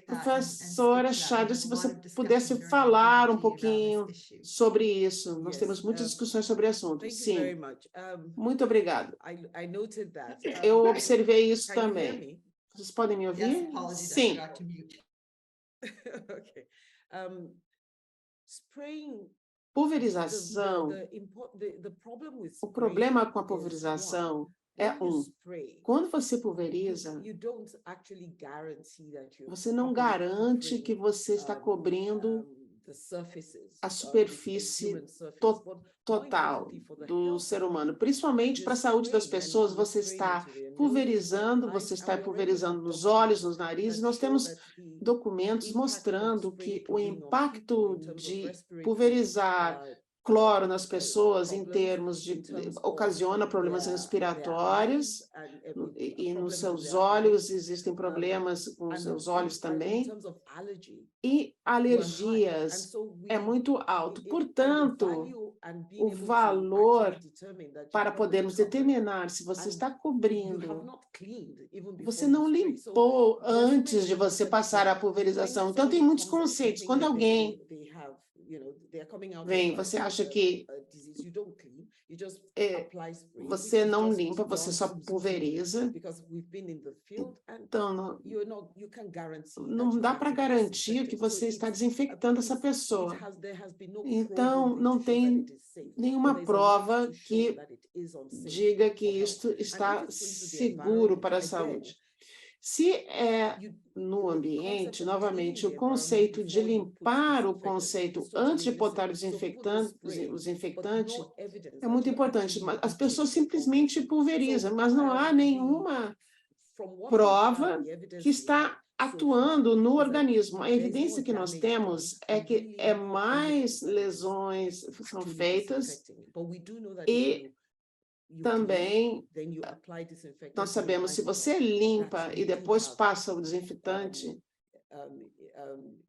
Professora Chade, se você pudesse falar um pouquinho sobre isso. Nós temos muitas discussões sobre o assunto. Sim. Muito obrigada. Eu observei isso também. Vocês podem me ouvir? Sim. Okay. Spraying, Pulverização, the problem with o problema spraying com a is, pulverização one, é when you um. spray, Quando você pulveriza, you don't actually guarantee that you're você não properly garante que covering, você está cobrindo the surfaces, a the superfície human surface. to- But more total importantly, for the do health ser of humano. people, Principalmente you're para a saúde das spraying and pessoas, you're você spraying está into their noses, pulverizando, their você eyes, está and we already pulverizando have nos olhos, documents nos narizes. that Nós show temos that the documentos impact that mostrando spraying que can o bring on people impacto in terms of de respiratory, pulverizar cloro nas pessoas em problems, termos de in terms of ocasiona problemas their respiratórios eyes and e nos problems with seus their olhos eyes, existem problemas com os seus olhos in também terms of allergy, e were high. And alergias so é muito alto. and the Portanto, value and being o able to valor actually determine that you're para properly podermos covered, determinar se você and está you have cobrindo, not cleaned even você before não you spray. So limpou there are so many antes de você concepts passar a there. pulverização. When Então, tem somebody muitos comes out conceitos. thinking Quando that alguém they have, they're coming out vem, of você acha que a disease, you don't clean, you just é, apply spray, você which is não just limpa, você done só to pulveriza. because we've been in the field and Então, you can guarantee that não you've dá para actually garantir que disinfected. So você está it's desinfectando essa pessoa. there has been no Então, proven não thing to show that tem it is safe, but nenhuma there's a lot prova to show que that it is unsafe diga que for health. isto And if está it's into the seguro para a environment, again, saúde. Se é no the ambiente, concept of novamente, cleaning o the environment conceito de before you put limpar o disinfectant conceito is antes de totally botar o missing. So people desinfectante, spray, o but desinfectante no evidence é that muito you're importante. actually Mas as beating pessoas the problem. simplesmente pulverizam, So, mas não há nenhuma from what we have, prova the evidence que we está have so atuando far no is that organismo. A there is evidência more que nós damage temos done é and que really é more mais evidence that it is lesões são actually feitas disinfecting. But we do know that e you também clean, then you apply disinfectant, nós you sabemos apply se você cloth. limpa That's e you do depois have passa o desinfetante,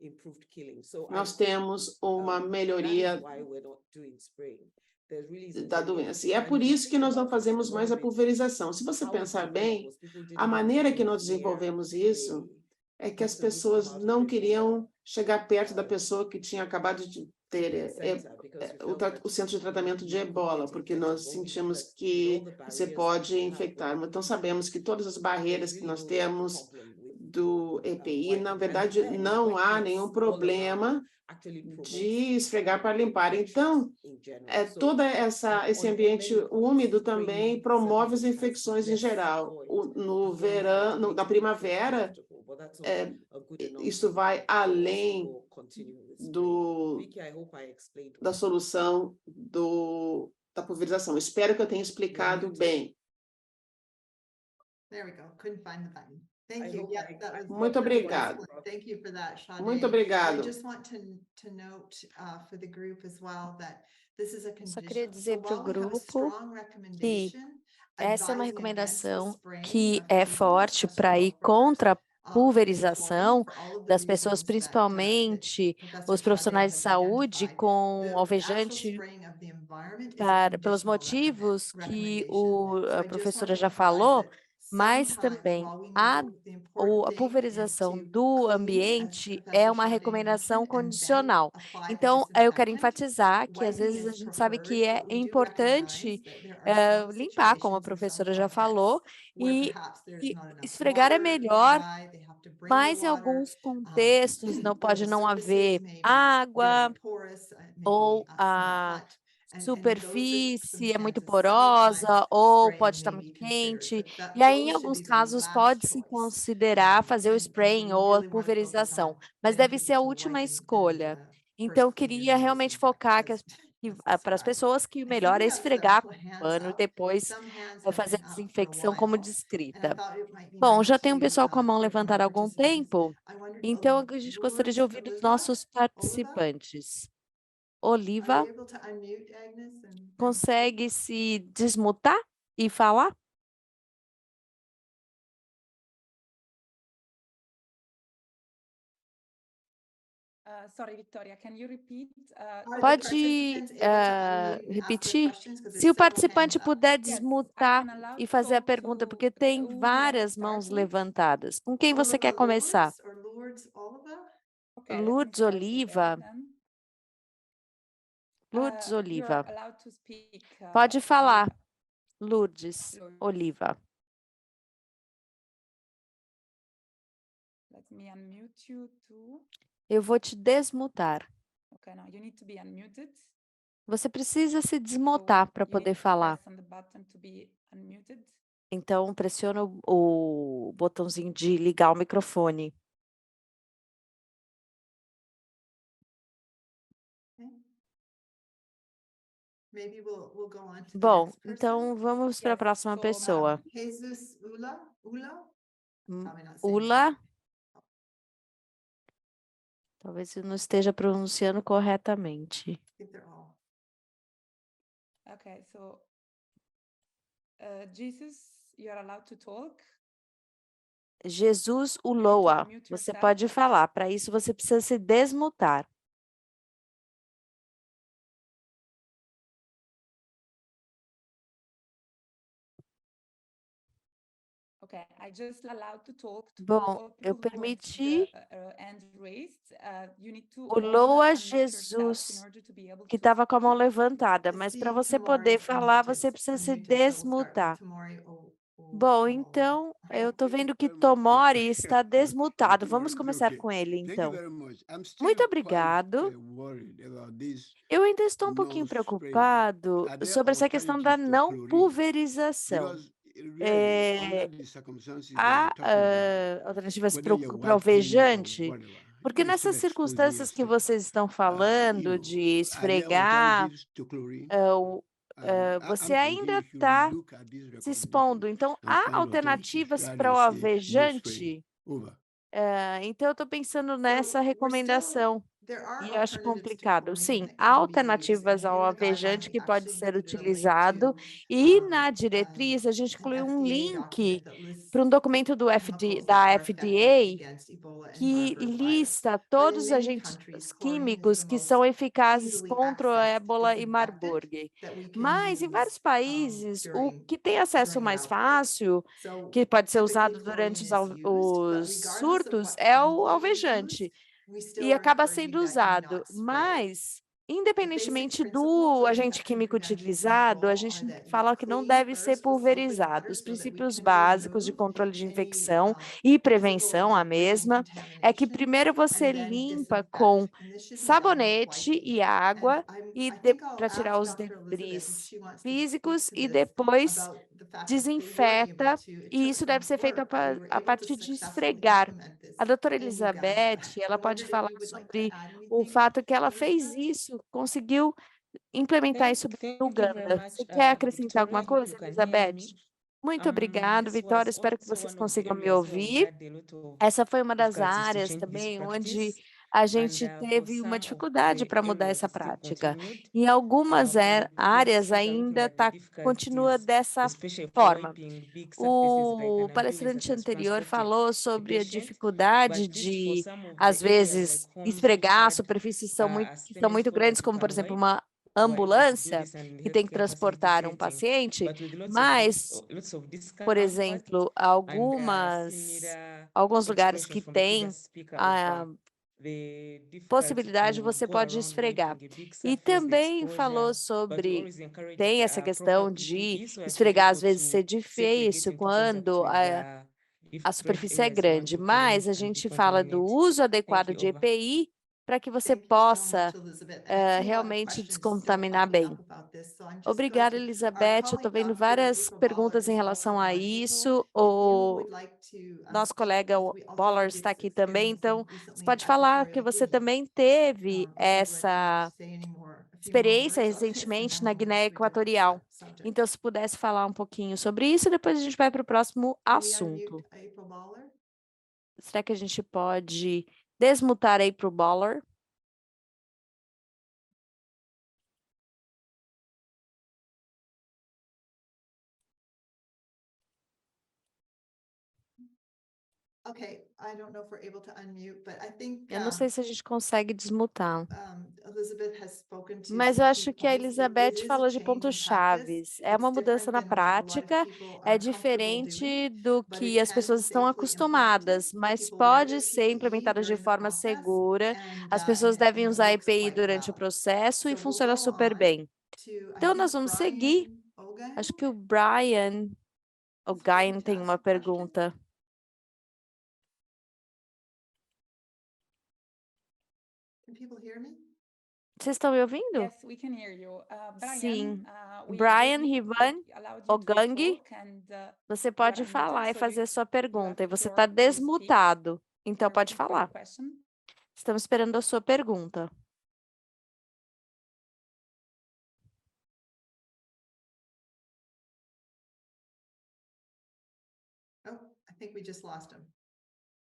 improved killing. So nós temos uma that is melhoria why we're not doing spraying. There really isn't da any doença. E evidence. é And por if you isso que think nós não about it, fazemos a mais lot a of it, pulverização. Se você how we pensar prevent bem, was people didn't a want maneira to que go nós near desenvolvemos the isso é que as person who's come pessoas out of não the queriam chegar perto da pessoa que tinha acabado de ter center, because you o, felt that o centro de tratamento de you could ebola, get porque infected, nós but we know sentimos that with all que the você barriers pode that we have, infectar. Então, sabemos que todas as barreiras que really nós no temos problem with do EPI, wiping. na And verdade, then não há wetness nenhum all around problema actually promotes de esfregar para limpar. Então, in general. So toda esse on ambiente many points, úmido spraying também promove as certainly has infecções em less geral. point, No but when you start verão, na making people feel primavera, comfortable, but that's not a good enough isso vai for us to além go continue with spraying. Vicky, I hope I explained da well. solução da pulverização. Espero que eu tenha explicado bem. There we go. Couldn't find the button. Thank I you. hope Yeah, I- that was Muito obrigado. excellent. Thank you for that, Sade. Muito I obrigado. just want to note for the group as well that this is a Só queria condition. dizer para o while we have a grupo strong recommendation essa é uma advising recomendação against the spraying que of é people, forte especially para ir health contra a workers, pulverização for all of the das pessoas, reasons that, principalmente Professor os Sade profissionais de has saúde, identified. com The actual alvejante spraying of the environment is a pelos conditional motivos que recommendation. So a I just professora want to já emphasize falou, that mas sometimes, também while we a know the important a thing pulverização is to do clean, as ambiente Professor é uma Sade recomendação mentioned, and then condicional. apply the Então, eu quero disinfectant, enfatizar que às wiping vezes a is gente sabe que preferred, é but we do importante recognize that there are some limpar, como a situations and some professora já falou, where e perhaps there's e not enough esfregar é water melhor, nearby, they have to bring the mas em water, alguns contextos não or pode the não surfaces haver may be água very porous, it may ou be a somewhat wet. And those are superfície é muito circumstances, porosa sometimes ou spraying pode estar may muito be considered, quente. but E aí, em those should alguns be the casos, last pode-se choice. considerar fazer o And so spraying we ou a really want to focus pulverização, on mas getting deve ser people a to última wiping and, escolha. first Então, clean their queria nose, realmente in fact, focar as para as described. pessoas que o I see melhor é we have esfregar some com hands pano e up. depois Some hands fazer have a been up for a desinfecção como while, and I descrita. thought it might be Bom, nice já tem um to pessoal com a mão hear from levantada há algum participants. tempo, I wondered, então a gente gostaria de ouvir dos nossos participantes. Oliva, Are you able to unmute, Agnes, and consegue se desmutar e falar? Sorry, Victoria, can you repeat? are the Pode participants able to unmute and ask their repetir? questions? 'Cause there's Se o several participante hands up. puder Yes, I desmutar can allow e fazer a so- pergunta, so, porque tem who would like to várias start mãos with? levantadas. Com quem você quer Oliva começar? Lourdes or Lourdes Oliva? Okay, let me Lourdes start with Oliva. them. Lourdes You're Oliva. allowed to speak, Pode falar, Oliva. Lourdes Lourdes. Oliva. Let me unmute you too. Eu vou te desmutar. Okay, now you need to be unmuted. Você precisa se So desmutar para you need poder to falar. press on the button to be unmuted. Então, pressiona o botãozinho de ligar o microfone. Okay. Maybe we'll go on to the Bom, next person. então vamos para a Yes, próxima so, pessoa. Jesus Ula? Probably not saying that Ula, right. talvez eu não esteja pronunciando corretamente. I think they're all. Okay, so Jesus, you are allowed to talk. Jesus You need to Uloa, unmute você yourself. pode falar. Para isso, você precisa se desmutar. Okay, I just allowed to talk to Bom, all eu people who have permiti the hand raised. You need to o all Loa unmute yourself in Jesus, order to be able que to estava com a mão speak. levantada, mas para você poder falar, você precisa se desmutar. Bom, então, eu estou vendo que Tomori está desmutado. Vamos começar com ele, então. Muito obrigado. Eu ainda estou um pouquinho preocupado sobre essa questão da não pulverização. Há alternativas para o alvejante? Porque nessas circunstâncias que vocês estão falando de esfregar, você ainda está se expondo. Então, há alternativas para o alvejante? Então, eu estou pensando nessa recomendação. E eu acho complicado. Sim, há alternativas ao alvejante que pode ser utilizado. E na diretriz, a gente incluiu um link para um documento da FDA que lista todos os agentes químicos que são eficazes contra o ébola e Marburg. Mas, em vários países, o que tem acesso mais fácil, que pode ser usado durante os surtos, é o alvejante. E acaba sendo usado, mas, independentemente do agente químico utilizado, a gente fala que não deve ser pulverizado. Os princípios básicos de controle de infecção e prevenção, a mesma, é que primeiro você limpa com sabonete e água para tirar os debris físicos e depois desinfeta, e isso deve ser feito a partir de esfregar. A doutora Elizabeth, ela pode falar sobre o fato que ela fez isso, conseguiu implementar isso no Uganda. Você quer acrescentar alguma Victoria. coisa, Hope you can hear Elizabeth? me. Muito obrigado, This Vitória. was Espero que also vocês one of the consigam me areas where we ouvir. had a lot of Essa foi uma das difficulties to áreas change this também onde practice. a gente For teve uma some of dificuldade the para mudar areas essa it still prática. continued. Em algumas And the áreas speaker looking ainda at the continua difficulties, dessa especially for forma. wiping big surfaces like O an ambulance that palestrante has anterior transported falou the sobre a patient, dificuldade but this for de, some of às the areas like vezes, homes which esfregar had superfícies que são stainless muito grandes, floors you como, por can exemplo, wipe. uma We're able to do ambulância this in the que tem que healthcare facility transportar um setting, paciente, but with mas, lots of por discomfort exemplo, and similar alguns lugares que expressions from the têm previous speaker a of the difficulty possibilidade, to você go pode around esfregar. wiping a big E surface, the também falou exposure, but we sobre, always encourage tem essa questão proper clipping de isso to be esfregar, às able vezes, ser to safely get difícil into contact quando with a different superfície é areas you want grande, to mas clean a and be gente fala do contaminate. uso Thank adequado you, de over. EPI para que você possa realmente descontaminar bem. Obrigada, Elizabeth. Eu estou vendo várias perguntas em relação a isso. O nosso colega Boller está aqui também, então você pode falar que você também teve essa experiência recentemente na Guiné Equatorial. Então, se pudesse falar um pouquinho sobre isso, depois a gente vai para o próximo assunto. Será que a gente pode desmutar aí para o Boller? Eu não sei se a gente consegue desmutar. Mas eu acho que a Elizabeth falou de pontos chaves. É uma mudança na prática, é diferente do que as pessoas estão acostumadas, mas pode ser implementada de forma segura. As pessoas devem usar EPI durante o processo e funciona super bem. Então, nós vamos seguir. Acho que o Brian tem uma pergunta. people hear me? Vocês estão me ouvindo? Yes, we can hear you. Sim. We Brian already Rivan allowed you to Ogang, talk and, você you are pode unmuted, falar e so fazer sua you have pergunta. E the você floor está to speak. desmutado, então We're pode waiting for your falar. question. Estamos esperando a sua pergunta. Oh, I think we just lost him.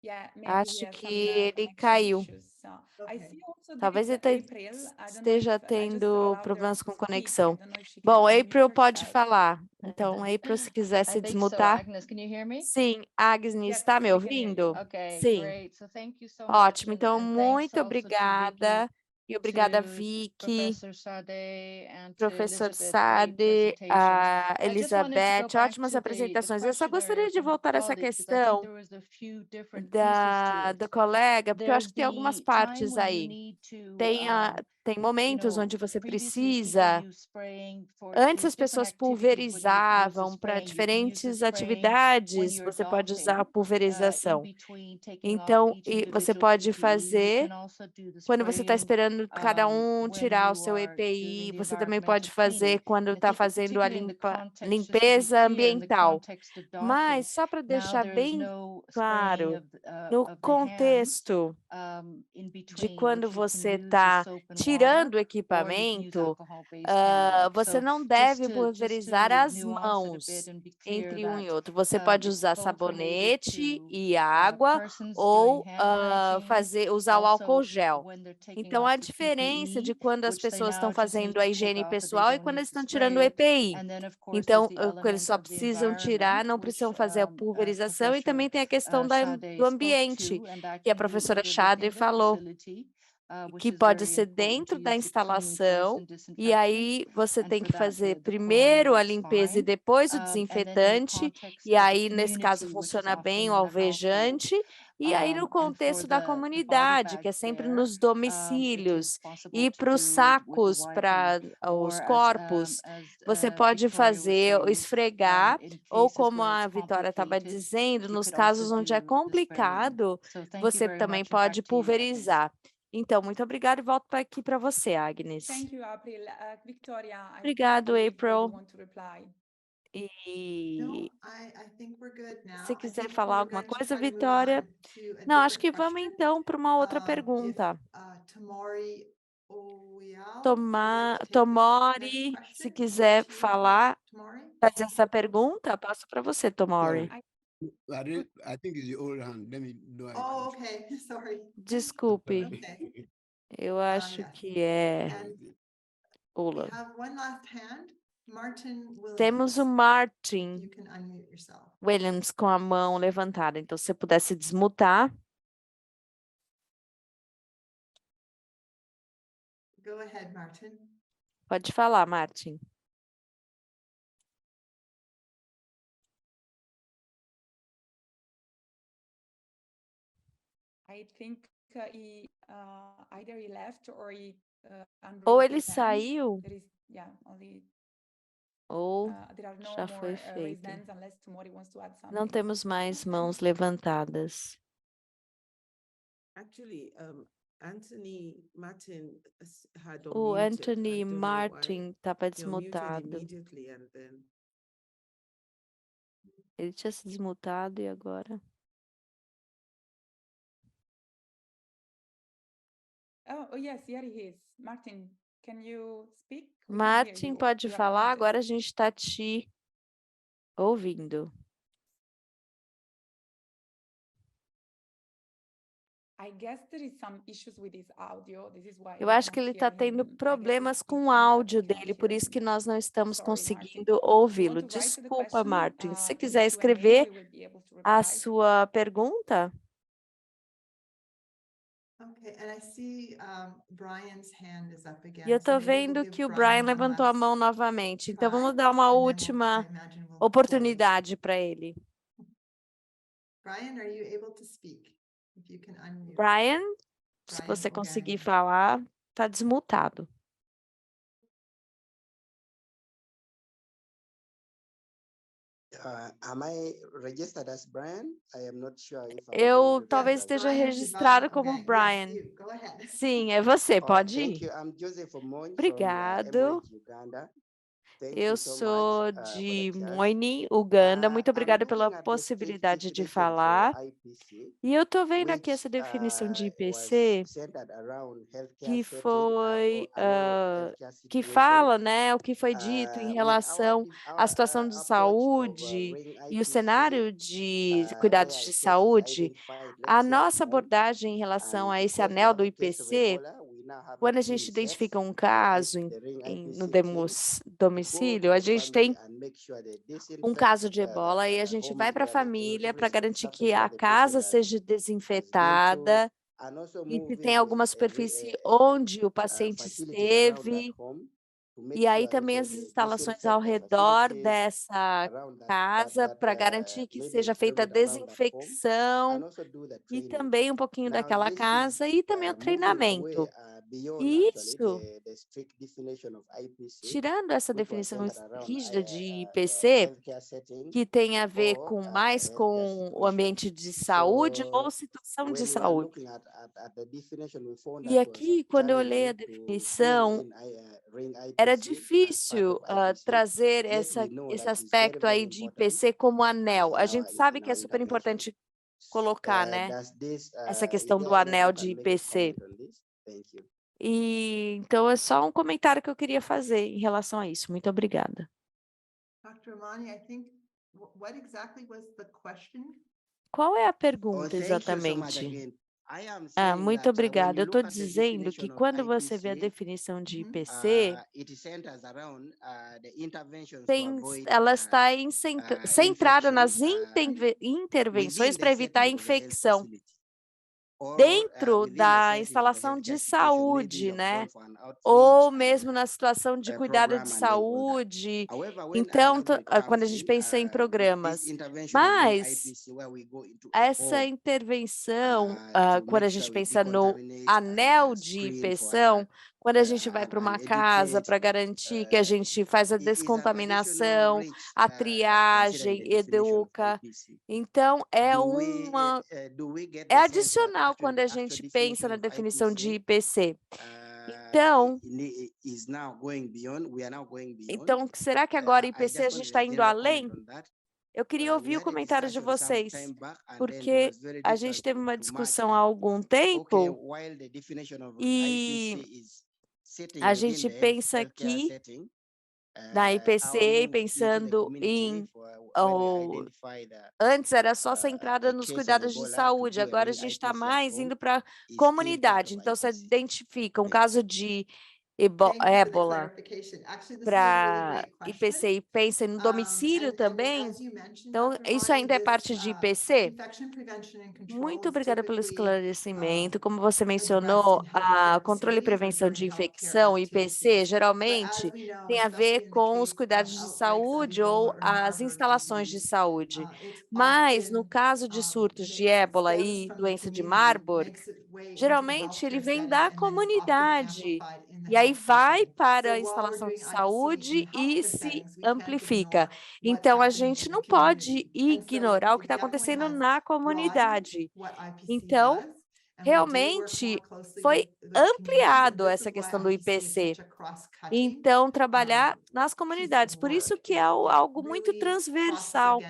Yeah, maybe he Acho has que some ele connection caiu. issues. I Okay. see also there Talvez is ele April. I don't know esteja if I just tendo allowed her problemas to com speak. I conexão. don't know if she can Bom, unmute April pode herself. falar. Então, April, se quiser se I think so. desmutar. Agnes, can you hear me? Sim, Agnes, Yes, está me we can hear you. ouvindo? Okay, Sim. great. So thank you so much. Ótimo. Então, and thanks muito also to obrigada. E obrigada, Vicky, Vicky, Professor Sade, and to professor Elizabeth. Great Sade, presentations. a I just wanted to go Elizabeth, back ótimas to the apresentações. Eu só gostaria questionnaire de from voltar a essa colleagues, because I think questão there was a few different pieces to do it. colega, porque eu acho There's que tem algumas the time partes when you aí. need to, Tem momentos onde você previously people precisa. use spraying for Antes these as pessoas different activities. When you use the pulverizavam para spraying, you can use the diferentes spraying when atividades, you're você pode usar a doffing, in pulverização. between taking off Então, each você individual pode PPE. You fazer can also do the quando você está spraying esperando cada um when tirar o you seu are EPI, doing the você também pode environmental fazer cleaning. quando And I está think fazendo a particularly in the context, just to be limpeza clear, in the ambiental. context of doffing, Mas só para now deixar there is bem no spraying claro, of no of the hands, contexto in de between, quando which you can você use the está soap and tirando o water, or you can use equipamento, alcohol-based hand wipe. você So não just deve to pulverizar as nuance it a mãos bit and be clear entre um e that outro. Você pode it's usar both related sabonete to e água persons ou doing hand hygiene, usar o álcool also gel. when they're taking Então, off a the diferença de PPE, quando as which they pessoas estão now just need fazendo a to take higiene off and they pessoal e don't quando need eles to estão spray tirando o it. EPI. And then, of course, Então, there's the o que eles element só of the precisam tirar, environment, não which precisam fazer a pulverização, e também tem a questão Sade do spoke ambiente, to, and that que a can be professora either Schade within the falou, facility, which que is pode very ser important to dentro da use the clean first instalação, and e disinfectant. aí você And tem for que that, fazer the chlorine primeiro a works limpeza e fine. depois o And then in the desinfetante, context e of the aí nesse caso community, which is funciona bem often o in the household, alvejante, e aí no and for contexto da the body comunidade, que é bags sempre there, nos it is domicílios, possible e to para os do it with the sacos, para wiping, os or corpos, você pode Victoria was fazer saying, esfregar, in ou cases como where a it's Vitória estava complicated, dizendo, you nos could also casos onde é do the spraying. complicado, So thank you você very também much, and pode back to you, Agnes. pulverizar. Então, muito obrigada e volto aqui para você, Agnes. Thank you, April. Victoria, Obrigado, believe April. you want to reply. E I think we're good now. se I quiser think falar we're alguma going to coisa, try to move Vitória. on to a Não, acho que different vamos question. então para uma outra If, pergunta. Tomori Oyal would like to take this next Tomori, question. se Over quiser to you, falar, Tomori. fazer essa pergunta, passo para você, Tomori. I think it's the old hand. Let me know. Oh, okay. Sorry. Desculpe, Okay. eu acho Yes. que é And we Ula. have one last hand, Martin Williams. Temos o You Martin can unmute yourself. Williams com a mão levantada. Então, se você pudesse desmutar. Go ahead, Martin. Pode falar, Martin. I think either he left or he Ou unraised ele his hand. saiu, There is, only ou there are no já more foi raised feito. hands unless Tomori wants to add something. Não temos mais mãos levantadas. Actually, Anthony Martin had O unmuted. I Anthony don't know why. Martin estava He unmuted desmutado. immediately and then Ele tinha se desmutado e agora? Oh, yes, here he is. Martin, can you speak? We can hear Martin, you. pode You are falar? muted. Agora a gente está te ouvindo. I guess there is some issues with his audio. This is why Eu we acho que cannot ele está hear tendo him. I guess problemas he's com o speaking, but áudio we cannot dele, por hear isso him. que nós não estamos Sorry, Martin. conseguindo If you ouvi-lo. want to write the Desculpa, question, Martin. Se você in the quiser Q&A, escrever we will be able to a reply. sua pergunta, Okay, and I see Brian's hand is up again. e eu so estou maybe we'll vendo give que o Brian Brian one levantou a last mão novamente. Então, try, vamos dar uma and then I última imagine we'll close. oportunidade para ele. Brian, are you able to speak? If you can unmute. Brian, se Brian você conseguir Ogangi. falar, está desmutado. Eu talvez esteja Brian registrado Giovanni. como Okay, yes, Brian. you. Go ahead. Sim, é você, pode ir. Obrigado. Eu sou de Moini, Uganda. Muito obrigada pela possibilidade de falar. E eu estou vendo aqui essa definição de IPC, que foi, que fala, né, o que foi dito em relação à situação de saúde e o cenário de cuidados de saúde. A nossa abordagem em relação a esse anel do IPC, quando a gente identifica um caso no domicílio, a gente tem um caso de ebola e a gente vai para a família para garantir que a casa seja desinfetada e se tem alguma superfície onde o paciente esteve. E aí também as instalações ao redor dessa casa para garantir que seja feita a desinfecção e também um pouquinho daquela casa e também o treinamento. Isso, tirando essa definição rígida de IPC, que tem a ver mais com o ambiente de saúde ou situação de saúde. E aqui, quando eu olhei a definição, era difícil trazer esse aspecto aí de IPC como anel. A gente sabe que é super importante colocar, né, essa questão do anel de IPC. E então é só um comentário que eu queria fazer em relação a isso. Muito obrigada. Dr. Amani, I think, what exactly was the question? Qual é a pergunta exatamente? Muito obrigada. Eu estou dizendo que quando você vê a definição de IPC, ela está centrada nas intervenções para evitar a infecção dentro da instalação de saúde, né? Ou mesmo na situação de cuidado de saúde. Então, quando a gente pensa em programas. Mas essa intervenção, quando a gente pensa no anel de IPC, quando a gente vai para uma casa para garantir que a gente faz a descontaminação, a triagem, educa. Então, é adicional quando a gente pensa na definição de IPC. Então, será que agora IPC a gente está indo além? Eu queria ouvir o comentário de vocês, porque a gente teve uma discussão há algum tempo e a gente pensa aqui na IPC, pensando em antes era só centrada nos cuidados de saúde, agora a gente está mais indo para a comunidade. Então, você identifica um caso de ébola para IPC e pensa no domicílio também. Então, isso ainda é parte de IPC? Muito obrigada pelo esclarecimento. Como você mencionou, a controle e prevenção de infecção, IPC, geralmente tem a ver com os cuidados de saúde ou as instalações de saúde. Mas, no caso de surtos de ébola e doença de Marburg, geralmente ele vem da comunidade e aí vai para a instalação de saúde e se amplifica. Então, a gente não pode ignorar o que está acontecendo na comunidade. Então, realmente foi ampliado essa questão do IPC. Então, trabalhar nas comunidades. Por isso que é algo muito transversal.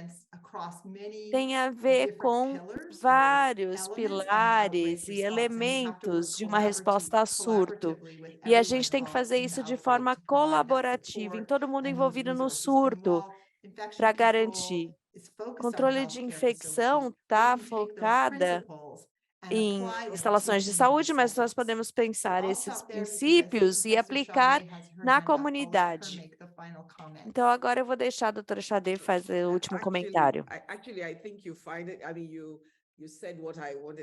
Tem a ver com vários pilares e elementos de uma resposta a surto. E a gente tem que fazer isso de forma colaborativa, em todo mundo envolvido no surto, para garantir. Controle de infecção está focada em instalações de saúde, mas nós podemos pensar esses princípios e aplicar na comunidade. Então, agora eu vou deixar a doutora Xavier fazer o último comentário.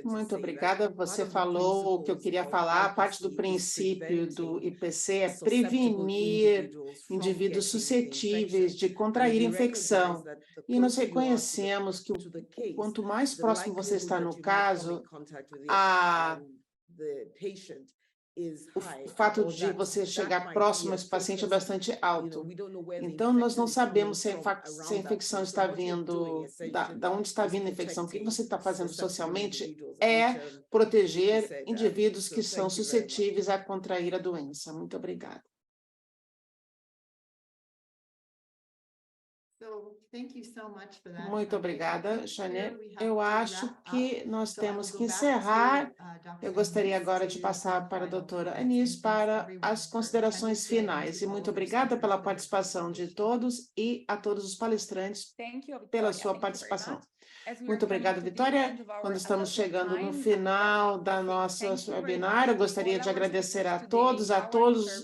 Muito obrigada. Você falou o que eu queria falar. A parte do princípio do IPC é prevenir indivíduos suscetíveis de contrair infecção. E nós reconhecemos que quanto mais próximo você está no caso, a o fato de você chegar próximo a esse paciente é bastante alto. Então, nós não sabemos se a infecção está vindo, da onde está vindo a infecção. O que você está fazendo socialmente é proteger indivíduos que são suscetíveis a contrair a doença. Muito obrigada. Muito obrigada, Chane. Eu acho que nós temos que encerrar. Eu gostaria agora de passar para a doutora Anis para as considerações finais. E muito obrigada pela participação de todos e a todos os palestrantes pela sua participação. Muito obrigada, Vitória. Quando estamos chegando no final da nossa webinar, eu gostaria de agradecer a todos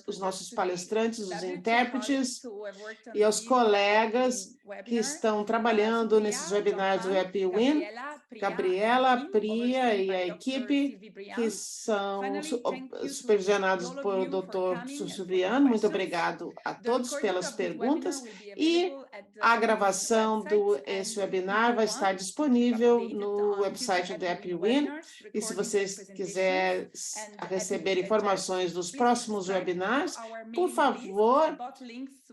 os nossos palestrantes, os intérpretes e aos colegas que estão trabalhando nesses webinars do HappyWin, Gabriela, Priya e a equipe, que são supervisionados por Dr. Silviano. Muito obrigado a todos pelas perguntas. E a gravação desse webinar vai estar disponível no website do HappyWin. E se vocês quiserem receber informações dos próximos webinars, por favor,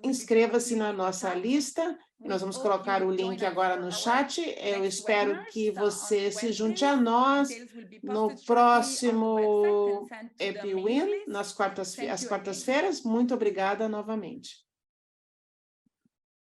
inscreva-se na nossa lista. Nós vamos colocar o link agora no chat. Eu espero que você se junte a nós no próximo HappyWin, às quartas-feiras. Muito obrigada novamente.